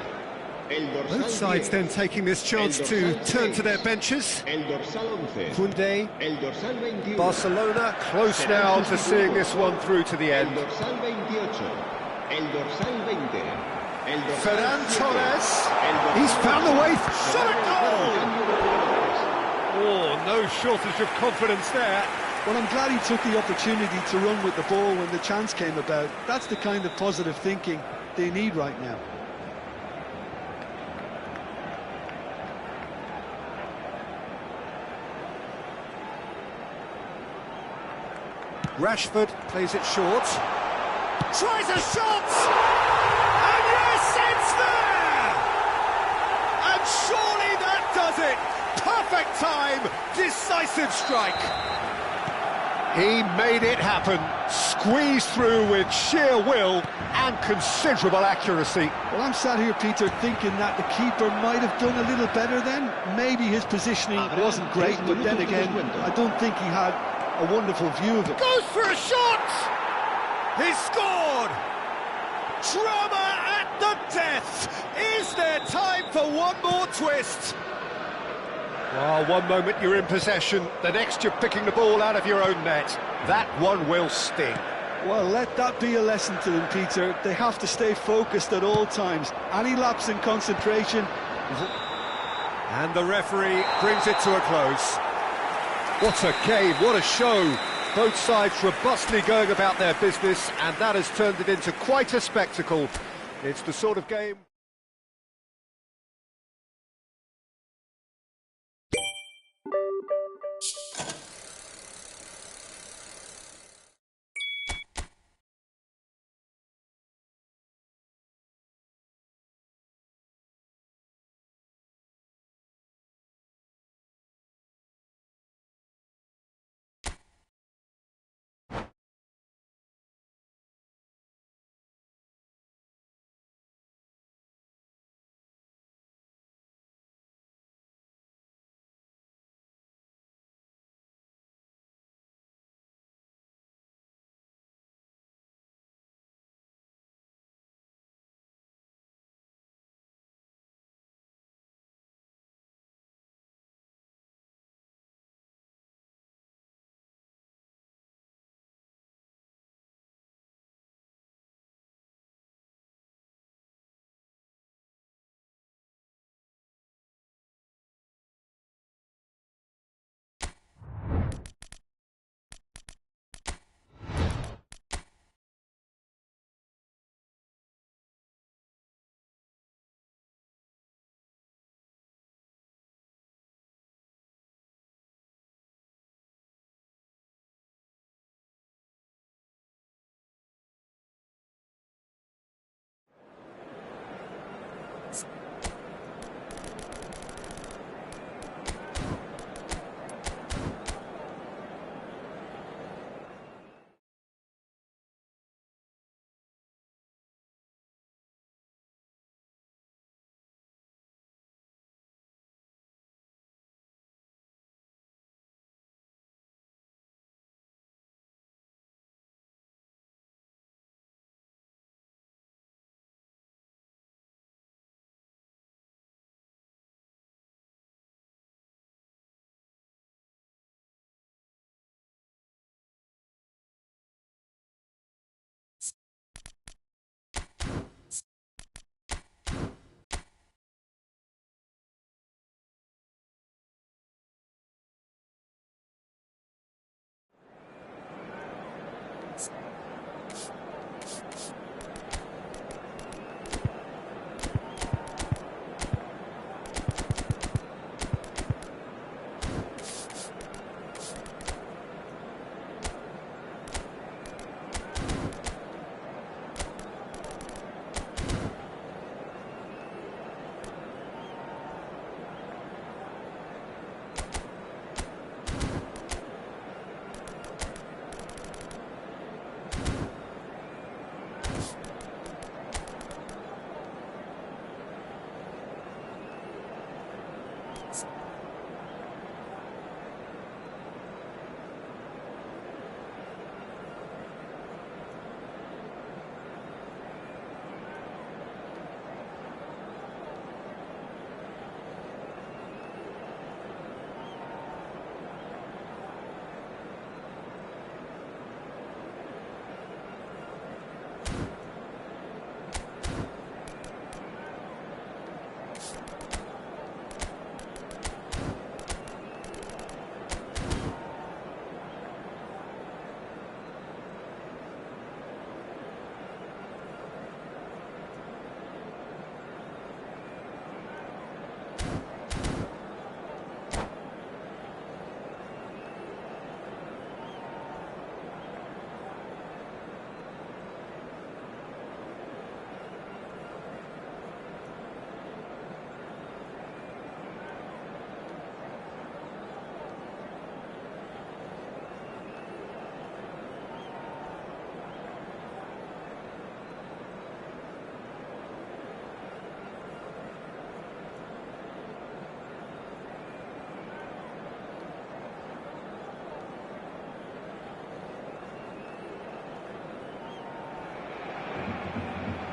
El dorsal Both sides 10. then taking this chance to turn to their benches. El dorsal 11. Koundé, El dorsal 21. Barcelona close now to seeing this one through to the El end. dorsal 28. El dorsal 20. El dorsal Ferran 7. Torres, El dorsal he's found the way. Shot it goal! Cambio de jugadores. Oh, no shortage of confidence there. Well, I'm glad he took the opportunity to run with the ball when the chance came about. That's the kind of positive thinking they need right now. Rashford plays it short. Tries a shot! And yes, it's there! And surely that does it! Perfect time, decisive strike. He made it happen, squeezed through with sheer will and considerable accuracy. Well, I'm sat here, Peter, thinking that the keeper might have done a little better then. Maybe his positioning wasn't great, but then again, I don't think he had a wonderful view of it. Goes for a shot! He scored! Drama at the death! Is there time for one more twist? Well, one moment you're in possession, the next you're picking the ball out of your own net. That one will sting. Well, let that be a lesson to them, Peter. They have to stay focused at all times. Any lapse in concentration... And the referee brings it to a close. What a game, what a show. Both sides robustly going about their business, and that has turned it into quite a spectacle. It's the sort of game...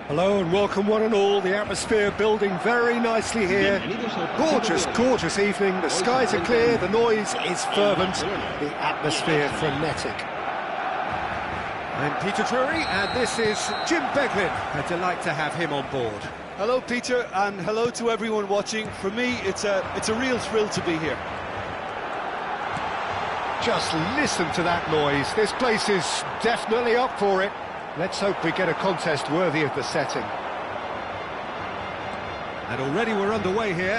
Hello and welcome one and all. The atmosphere building very nicely here. Gorgeous, gorgeous evening. The skies are clear, the noise is fervent, the atmosphere frenetic. I'm Peter Drury and this is Jim Beglin. A delight to have him on board. Hello, Peter, and hello to everyone watching. For me, it's a real thrill to be here. Just listen to that noise. This place is definitely up for it. Let's hope we get a contest worthy of the setting. And already we're underway here.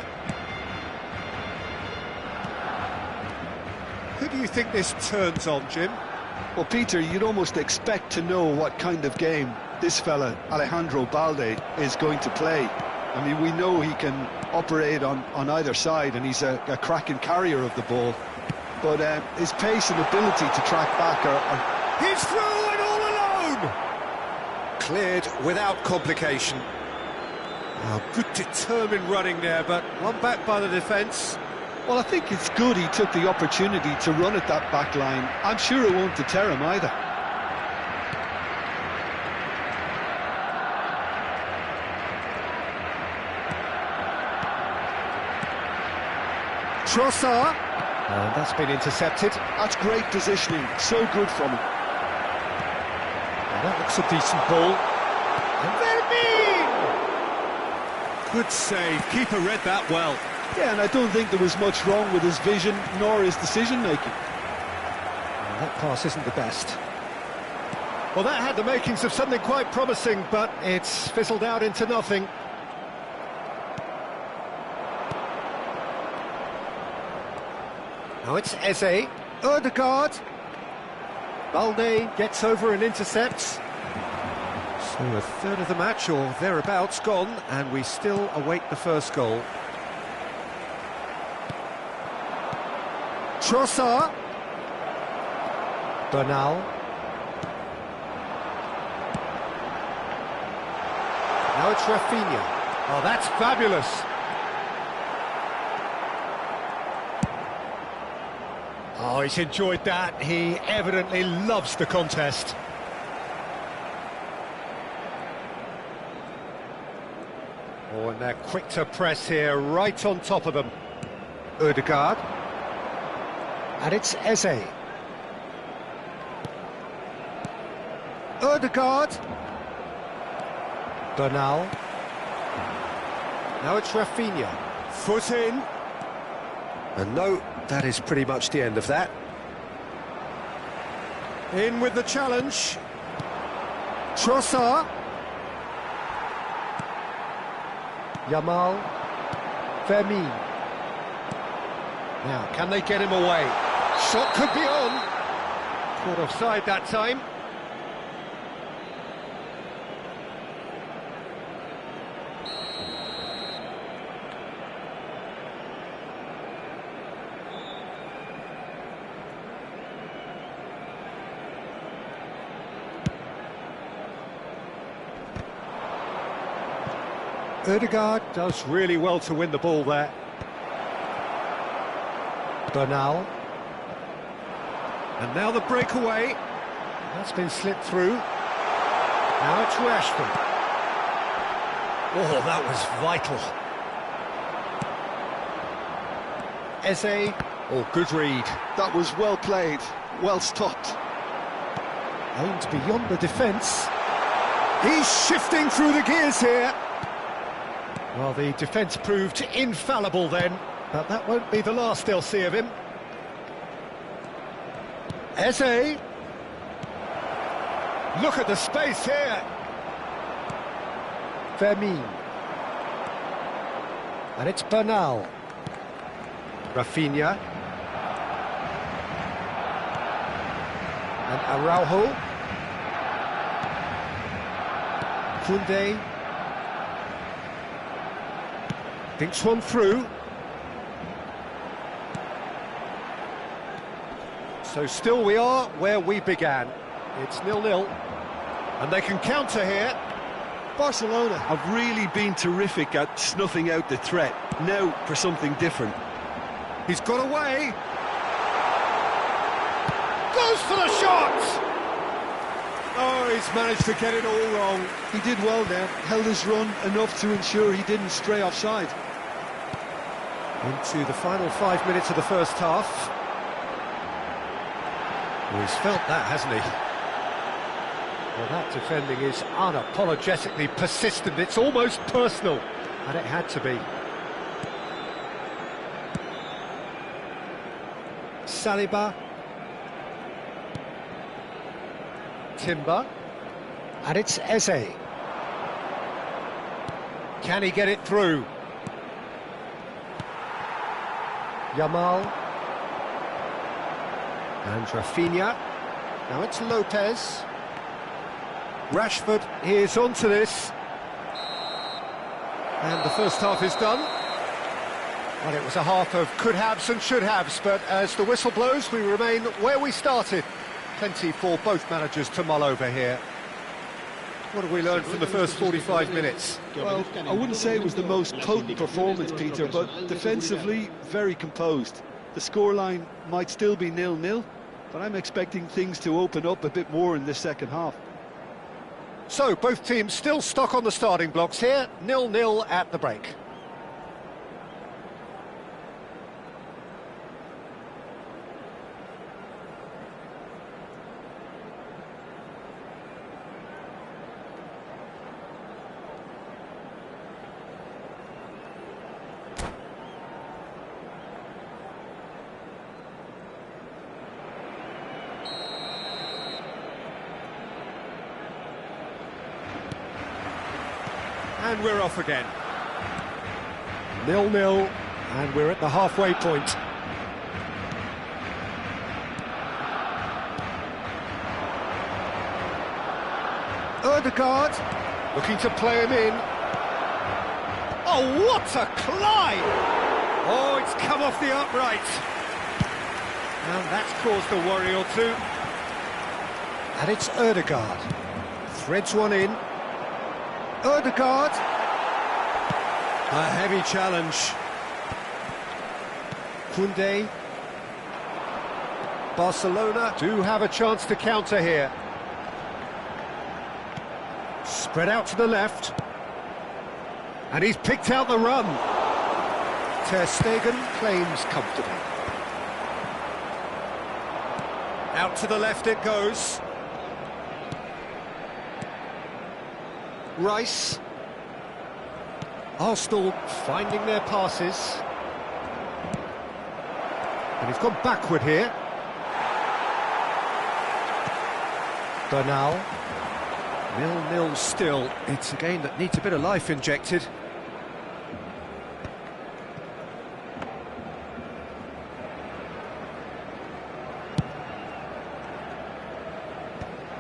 Who do you think this turns on, Jim? Well, Peter, you'd almost expect to know what kind of game this fella, Alejandro Balde, is going to play. I mean, we know he can operate on either side, and he's a cracking carrier of the ball. But his pace and ability to track back are... He's through and all alone! Cleared without complication. Oh, good determined running there, but one back by the defence. Well, I think it's good he took the opportunity to run at that back line. I'm sure it won't deter him either. Trossard. And that's been intercepted. That's great positioning. So good from him. And that looks a decent ball. And Vermeer! Good save. Keeper read that well. Yeah, and I don't think there was much wrong with his vision nor his decision-making. Well, that pass isn't the best. Well, that had the makings of something quite promising, but it's fizzled out into nothing. Now it's Eze, Ødegaard. Balde gets over and intercepts. So a third of the match, or thereabouts, gone, and we still await the first goal. Trossard. Bernal. Now it's Rafinha. Oh, that's fabulous. Oh, he's enjoyed that. He evidently loves the contest. Oh, and they're quick to press here, right on top of them. Ødegaard. And it's Eze. Ødegaard. Bernal. Now it's Rafinha. Foot in. And no, that is pretty much the end of that. In with the challenge. Trossard. Yamal. Vermeer. Now, can they get him away? Shot could be on. Caught offside that time. Ødegaard does really well to win the ball there. Bernal. And now the breakaway. That's been slipped through. Now it's Rashford. Oh, that was vital. Eze. Oh, good read. That was well played, well stopped. Aimed beyond the defence. He's shifting through the gears here. Well, the defence proved infallible then, but that won't be the last they'll see of him. Eze. Look at the space here. Vermeer. And it's Bernal. Rafinha. And Araujo. Koundé. Thinks one through. So still we are where we began. It's 0-0. And they can counter here. Barcelona have really been terrific at snuffing out the threat. Now for something different. He's got away. Goes for the shot! Oh, he's managed to get it all wrong. He did well there, held his run enough to ensure he didn't stray offside. Into the final 5 minutes of the first half. Well, he's felt that, hasn't he? Well, that defending is unapologetically persistent. It's almost personal, and it had to be. Saliba. Timber. And it's Eze. Can he get it through? Yamal. And Rafinha. Now it's Lopez. Rashford is onto this. And the first half is done. Well, it was a half of could-haves and should-haves, but as the whistle blows, we remain where we started. Plenty for both managers to mull over here. What have we learned from the first 45 minutes? Well, I wouldn't say it was the most potent performance, Peter, but defensively, very composed. The scoreline might still be 0-0, but I'm expecting things to open up a bit more in this second half. So, both teams still stuck on the starting blocks here, 0-0 at the break. And we're off again. 0-0, and we're at the halfway point. Ødegaard, looking to play him in. Oh, what a climb! Oh, it's come off the upright. And that's caused a worry or two. And it's Ødegaard. Threads one in. Ødegaard. A heavy challenge. Koundé. Barcelona do have a chance to counter here. Spread out to the left. And he's picked out the run. Ter Stegen claims comfortably. Out to the left it goes. Rice. Arsenal finding their passes. And he's gone backward here. Bernal. 0-0 still. It's a game that needs a bit of life injected.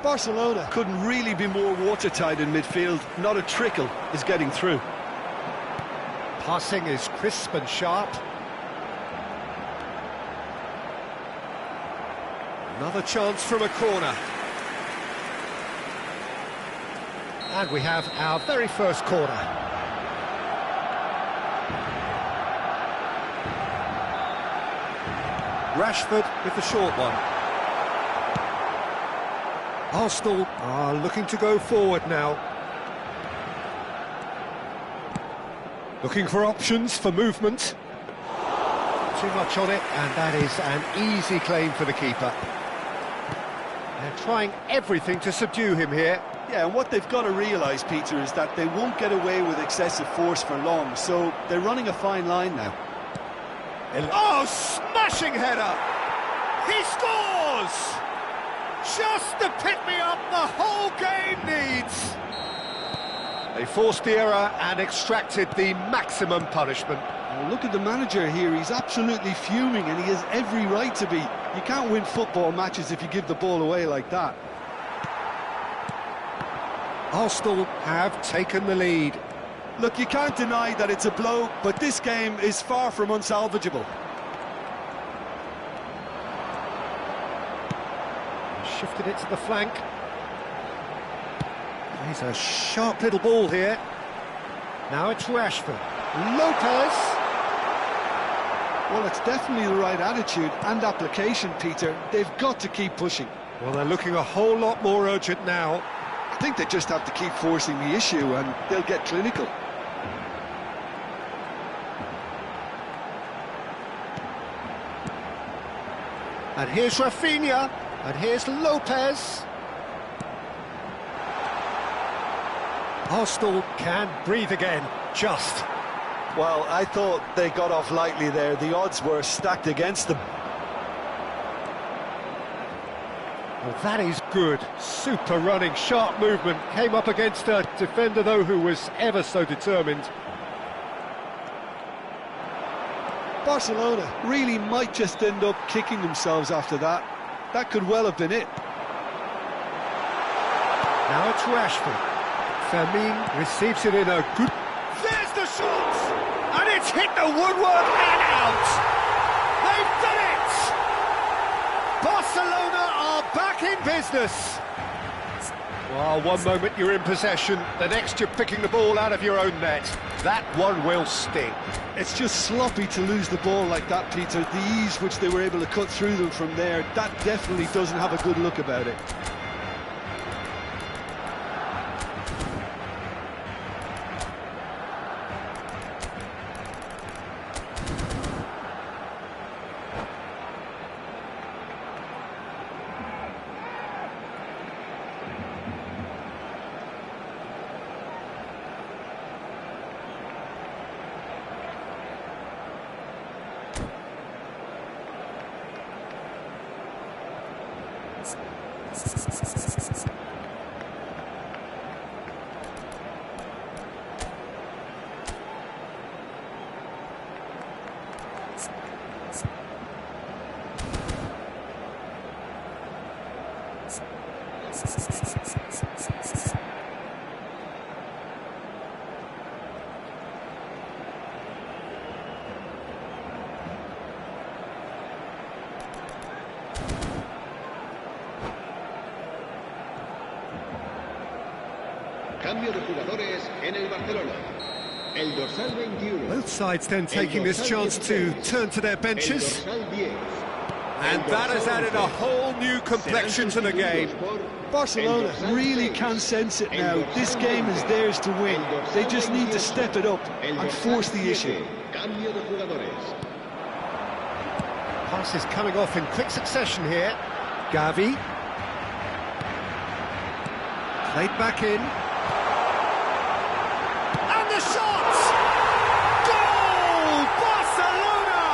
Barcelona couldn't really be more watertight in midfield. Not a trickle is getting through. Passing is crisp and sharp. Another chance from a corner. And we have our very first corner. Rashford with the short one. Arsenal are looking to go forward now. Looking for options for movement. Too much on it, and that is an easy claim for the keeper. They're trying everything to subdue him here. Yeah, and what they've got to realise, Peter, is that they won't get away with excessive force for long, so they're running a fine line now. Oh, smashing header! He scores! Just the pick-me-up the whole game needs! They forced the error and extracted the maximum punishment. Well, look at the manager here, he's absolutely fuming and he has every right to be. You can't win football matches if you give the ball away like that. Arsenal have taken the lead. Look, you can't deny that it's a blow, but this game is far from unsalvageable. Shifted it to the flank. He's a sharp little ball here. Now it's Rashford. Lopez. Well, it's definitely the right attitude and application, Peter. They've got to keep pushing. Well, they're looking a whole lot more urgent now. I think they just have to keep forcing the issue and they'll get clinical. And here's Rafinha, and here's Lopez. Arsenal can breathe again, just. Well, I thought they got off lightly there. The odds were stacked against them. Well, that is good. Super running, sharp movement. Came up against a defender, though, who was ever so determined. Barcelona really might just end up kicking themselves after that. That could well have been it. Now it's Rashford. Fermin receives it in a good... There's the shot! And it's hit the woodwork and out! They've done it! Barcelona are back in business! Well, one moment you're in possession, the next you're picking the ball out of your own net. That one will sting. It's just sloppy to lose the ball like that, Peter. The ease which they were able to cut through them from there, that definitely doesn't have a good look about it. Cambio de jugadores en el Barcelona. El dorsal 21. Both sides then taking this chance to turn to their benches. And that has added a whole new complexion to the game. Barcelona really can sense it now. This game is theirs to win. They just need to step it up and force the issue. Cambio de jugadores. Passes coming off in quick succession here. Gavi. Played back in. And the shot! Goal! Barcelona!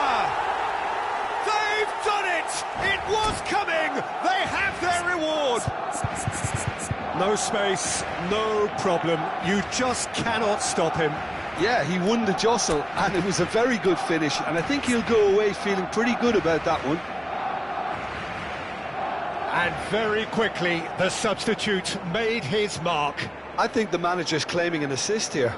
They've done it! It was coming! They have their reward! No space, no problem. You just cannot stop him. Yeah, he won the jostle, and it was a very good finish, and I think he'll go away feeling pretty good about that one. And very quickly, the substitute made his mark. I think the manager's claiming an assist here.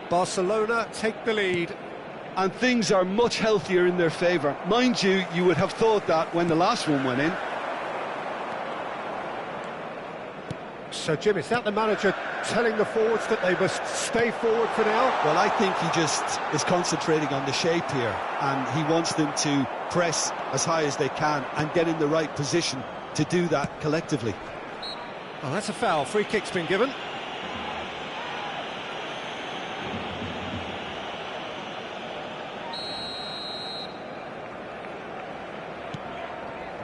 Barcelona take the lead. And things are much healthier in their favour. Mind you, you would have thought that when the last one went in. So, Jim, is that the manager telling the forwards that they must stay forward for now? Well, I think he just is concentrating on the shape here, and he wants them to press as high as they can and get in the right position to do that collectively. Oh, that's a foul. Free kick's been given.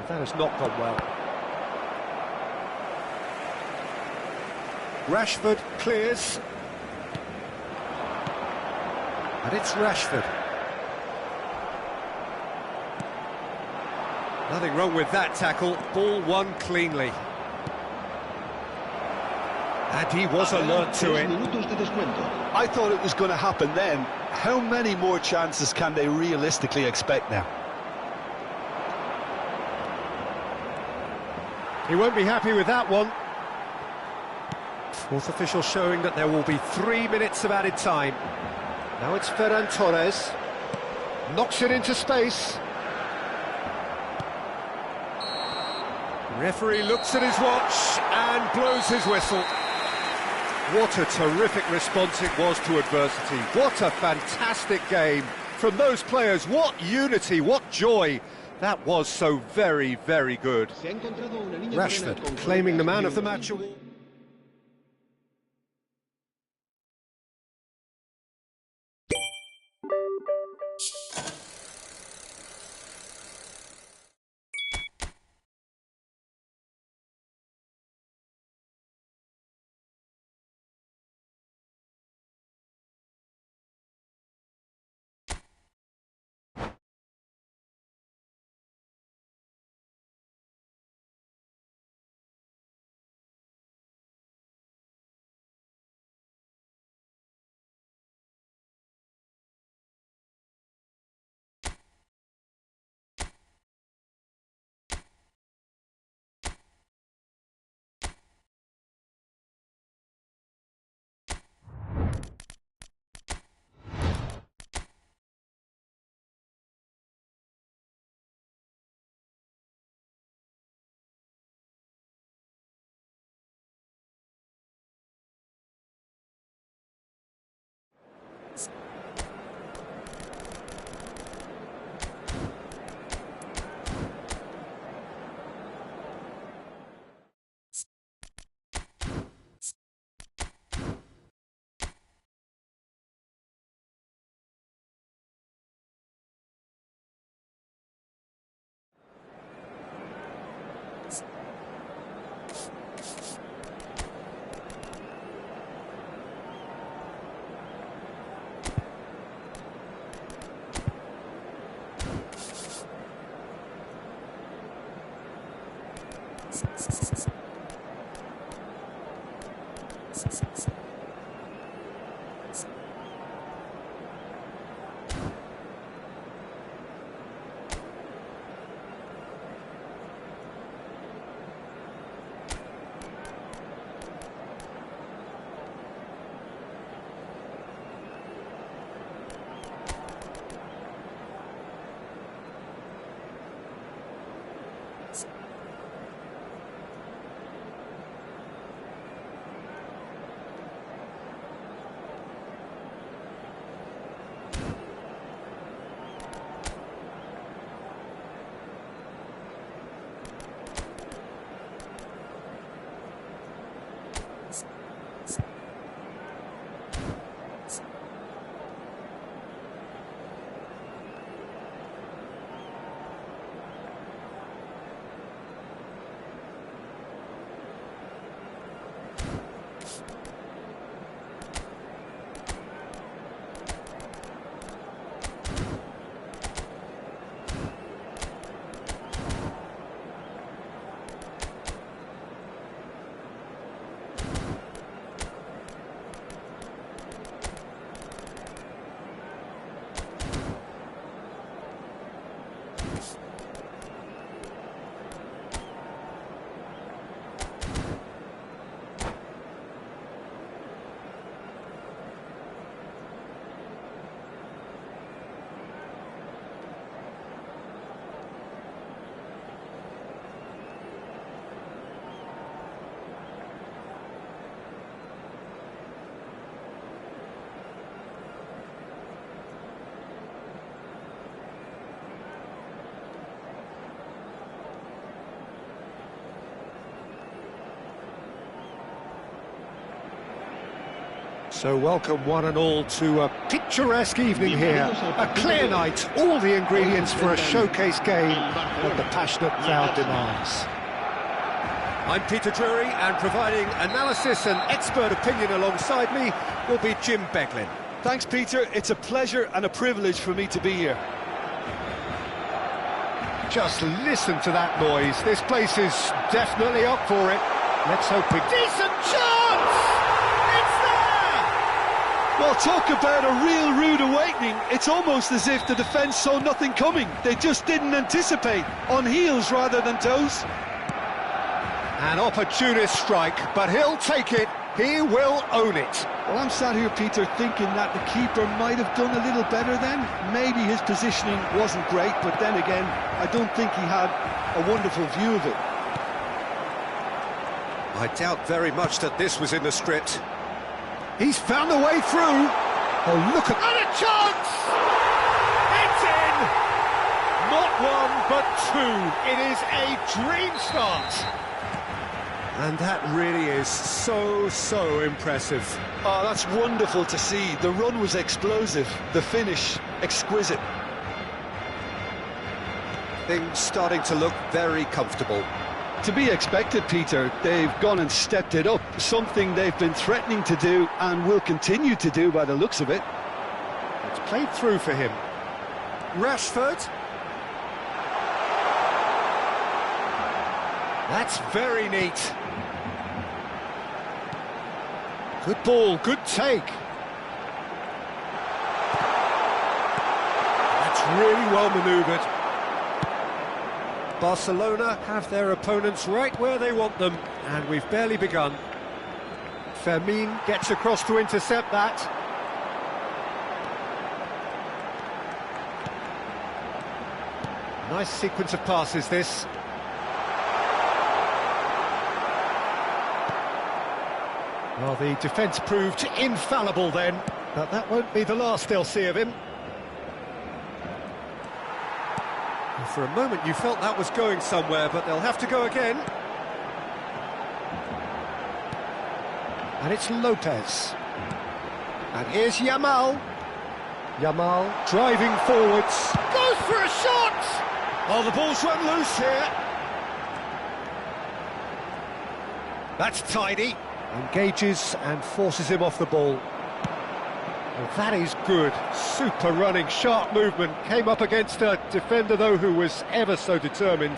That has not gone well. Rashford clears. And it's Rashford. Nothing wrong with that tackle. Ball won cleanly. And he was alert to it. I thought it was going to happen then. How many more chances can they realistically expect now? He won't be happy with that one. Fourth official showing that there will be 3 minutes of added time. Now it's Ferran Torres. Knocks it into space. Referee looks at his watch and blows his whistle. What a terrific response it was to adversity. What a fantastic game from those players. What unity, what joy. That was so very, very good. Rashford claiming the man of the match award. So welcome one and all to a picturesque evening here, a clear night, all the ingredients for a showcase game that the passionate crowd demands. I'm Peter Drury, and providing analysis and expert opinion alongside me will be Jim Beglin. Thanks, Peter. It's a pleasure and a privilege for me to be here. Just listen to that noise. This place is definitely up for it. Let's hope we... Decent chance! Well, talk about a real rude awakening. It's almost as if the defence saw nothing coming. They just didn't anticipate, on heels rather than toes. An opportunist strike, but he'll take it. He will own it. Well, I'm sat here, Peter, thinking that the keeper might have done a little better then. Maybe his positioning wasn't great, but then again, I don't think he had a wonderful view of it. I doubt very much that this was in the script. He's found a way through. Oh, look at... And a chance! It's in! Not one, but two. It is a dream start. And that really is so impressive. Oh, that's wonderful to see. The run was explosive, the finish exquisite. Things starting to look very comfortable. To be expected, Peter. They've gone and stepped it up, something they've been threatening to do and will continue to do by the looks of it. It's played through for him. Rashford. That's very neat. Good ball, good take. That's really well manoeuvred. Barcelona have their opponents right where they want them, and we've barely begun. Fermin gets across to intercept that. Nice sequence of passes, this. Well, the defence proved infallible then, but that won't be the last they'll see of him. For a moment you felt that was going somewhere, but they'll have to go again. And it's Lopez. And here's Yamal. Yamal driving forwards. Goes for a shot! Oh, the ball's run loose here. That's tidy. Engages and forces him off the ball. Well, that is good. Super running, sharp movement. Came up against a defender, though, who was ever so determined.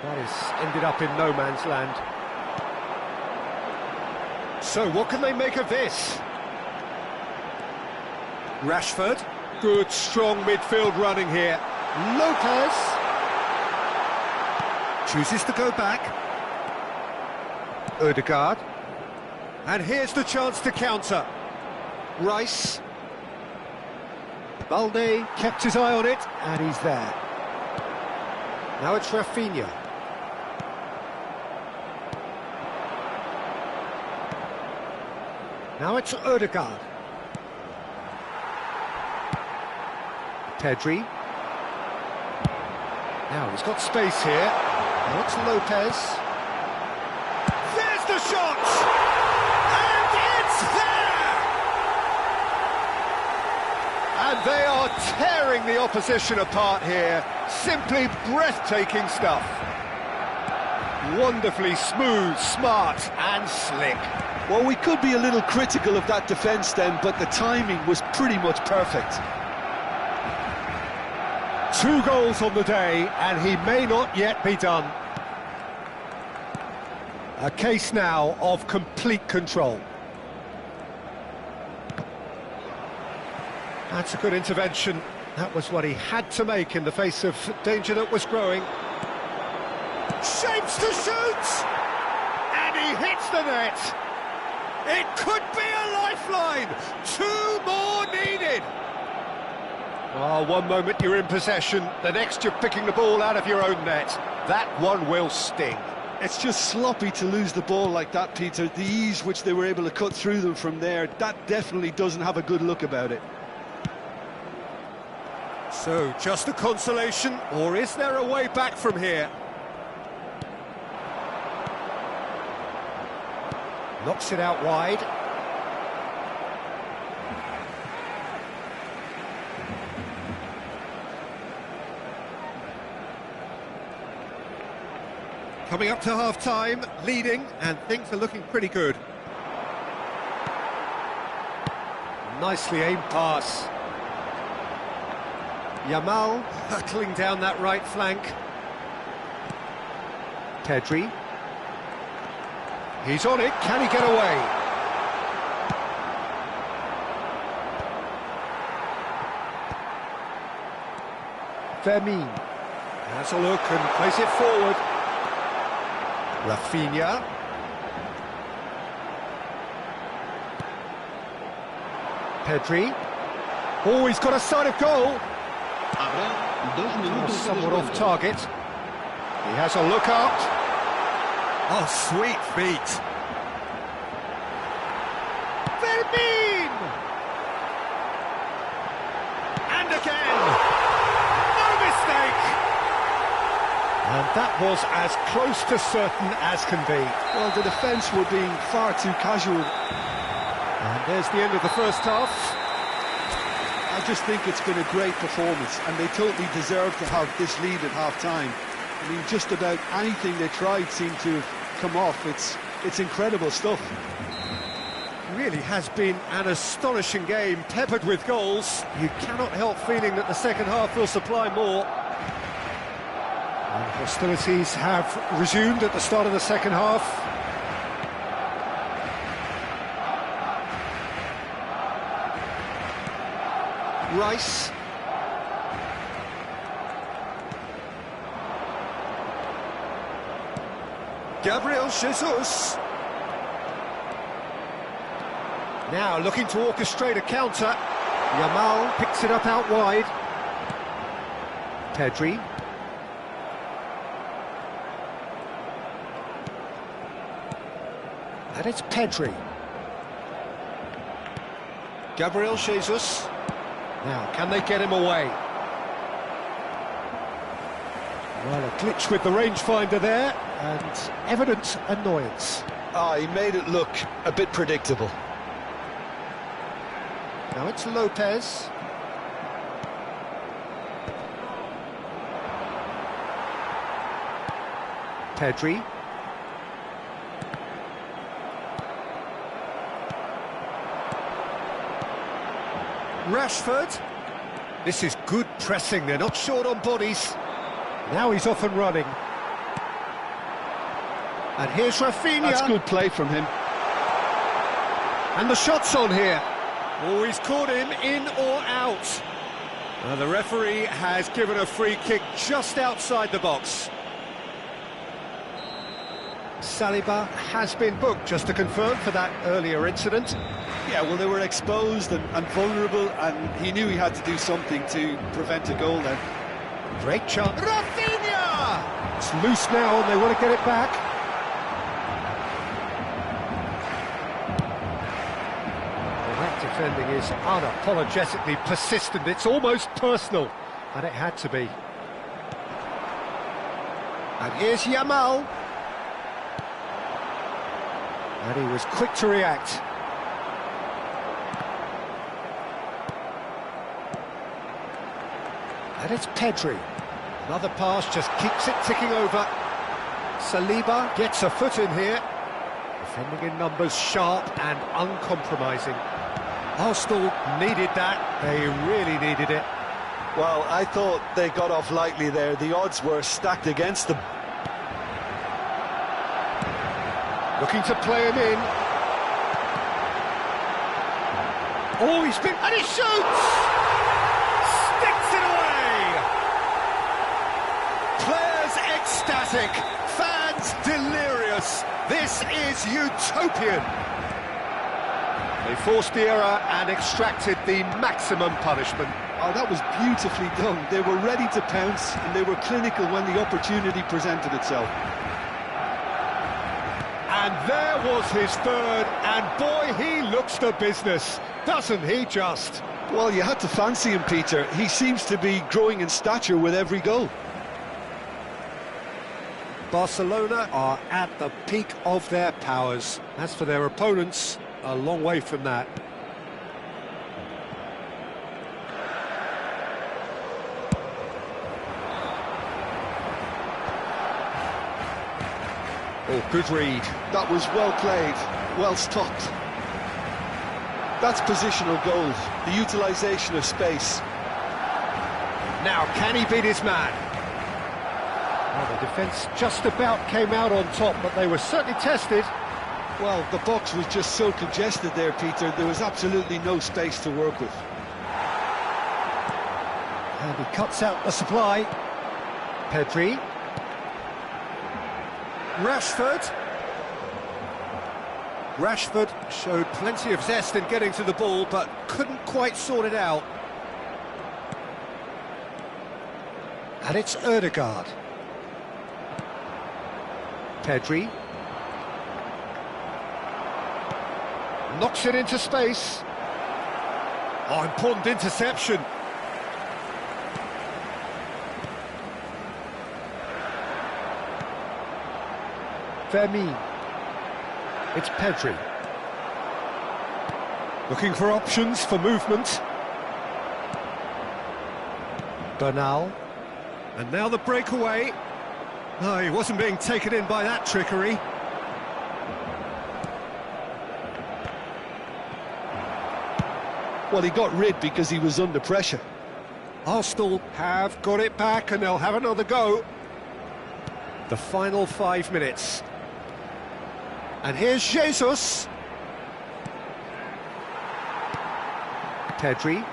That has ended up in no man's land. So, what can they make of this? Rashford. Good, strong midfield running here. Lopez. Chooses to go back. Ødegaard. And here's the chance to counter. Rice. Balde kept his eye on it, and he's there. Now it's Rafinha. Now it's Ødegaard. Pedri. Now he's got space here. Now it's Lopez. There's the shot! And it's there! And they are tearing the opposition apart here. Simply breathtaking stuff. Wonderfully smooth, smart and slick. Well, we could be a little critical of that defence then, but the timing was pretty much perfect. 2 goals on the day, and he may not yet be done. A case now of complete control. That's a good intervention. That was what he had to make in the face of danger that was growing. Shapes to shoot! And he hits the net! It could be a lifeline! 2 more needed! Oh, one moment you're in possession, the next you're picking the ball out of your own net. That one will sting. It's just sloppy to lose the ball like that, Peter. The ease which they were able to cut through them from there, that definitely doesn't have a good look about it. So, just a consolation, or is there a way back from here? Knocks it out wide. Coming up to half-time, leading, and things are looking pretty good. Nicely aimed pass. Yamal hurtling down that right flank. Pedri. He's on it, can he get away? Fermin has a look and plays it forward. Rafinha. Pedri. Oh, he's got a sight of goal. Habrá 2 minutos de Somewhat off descuento. target. He has a look out. Oh, sweet feet. Fermin! And again! No mistake! And that was as close to certain as can be. Well, the defence were being far too casual. And there's the end of the first half. I just think it's been a great performance, and they totally deserve to have this lead at half-time. I mean, just about anything they tried seemed to have come off. It's incredible stuff. Really has been an astonishing game, peppered with goals. You cannot help feeling that the second half will supply more. And hostilities have resumed at the start of the second half. Rice. Gabriel Jesus. Now looking to orchestrate a counter. Yamal picks it up out wide. Pedri. And it's Pedri. Gabriel Jesus. Now, can they get him away? Well, a glitch with the rangefinder there, and evident annoyance. He made it look a bit predictable. Now it's Lopez. Pedri. Rashford. This is good pressing, they're not short on bodies. Now he's off and running. And here's Rafinha. That's good play from him. And the shot's on here. Oh, he's caught him in or out. Now the referee has given a free kick just outside the box. Saliba has been booked, just to confirm, for that earlier incident. Yeah, well, they were exposed and vulnerable, and he knew he had to do something to prevent a goal then. Great chance. Rafinha! It's loose now and they want to get it back. Well, that defending is unapologetically persistent. It's almost personal, and it had to be. And here's Yamal. And he was quick to react. And it's Pedri. Another pass just keeps it ticking over. Saliba gets a foot in here. Defending in numbers, sharp and uncompromising. Arsenal needed that. They really needed it. Well, I thought they got off lightly there. The odds were stacked against them. Looking to play him in. Oh, he's been... and he shoots! Sticks it away! Players ecstatic, fans delirious. This is utopian. They forced the error and extracted the maximum punishment. Oh, that was beautifully done. They were ready to pounce, and they were clinical when the opportunity presented itself. And there was his third, and boy, he looks the business, doesn't he just? Well, you had to fancy him, Peter. He seems to be growing in stature with every goal. Barcelona are at the peak of their powers. As for their opponents, a long way from that. Oh, good read. That was well played, well stopped. That's positional goal, the utilisation of space. Now, can he beat his man? Well, the defence just about came out on top, but they were certainly tested. Well, the box was just so congested there, Peter. There was absolutely no space to work with. And he cuts out the supply. Pedri. Rashford. Rashford showed plenty of zest in getting to the ball, but couldn't quite sort it out. And it's Ødegaard. Pedri. Knocks it into space. Oh, important interception. Vermeer. It's Pedri. Looking for options for movement. Bernal. And now the breakaway. Oh, he wasn't being taken in by that trickery. Well, he got rid because he was under pressure. Arsenal have got it back and they'll have another go. The final 5 minutes. And here's Jesus. Pedri.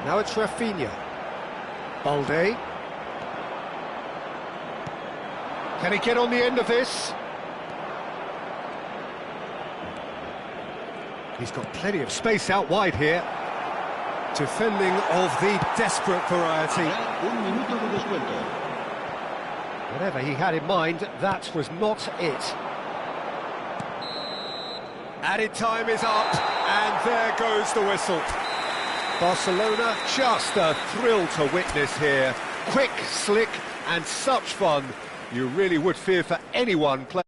Now it's Rafinha. Balde. Can he get on the end of this? He's got plenty of space out wide here. Defending of the desperate variety. Un minuto de descuento. Whatever he had in mind, that was not it. Added time is up, and there goes the whistle. Barcelona, just a thrill to witness here. Quick, slick, and such fun. You really would fear for anyone playing.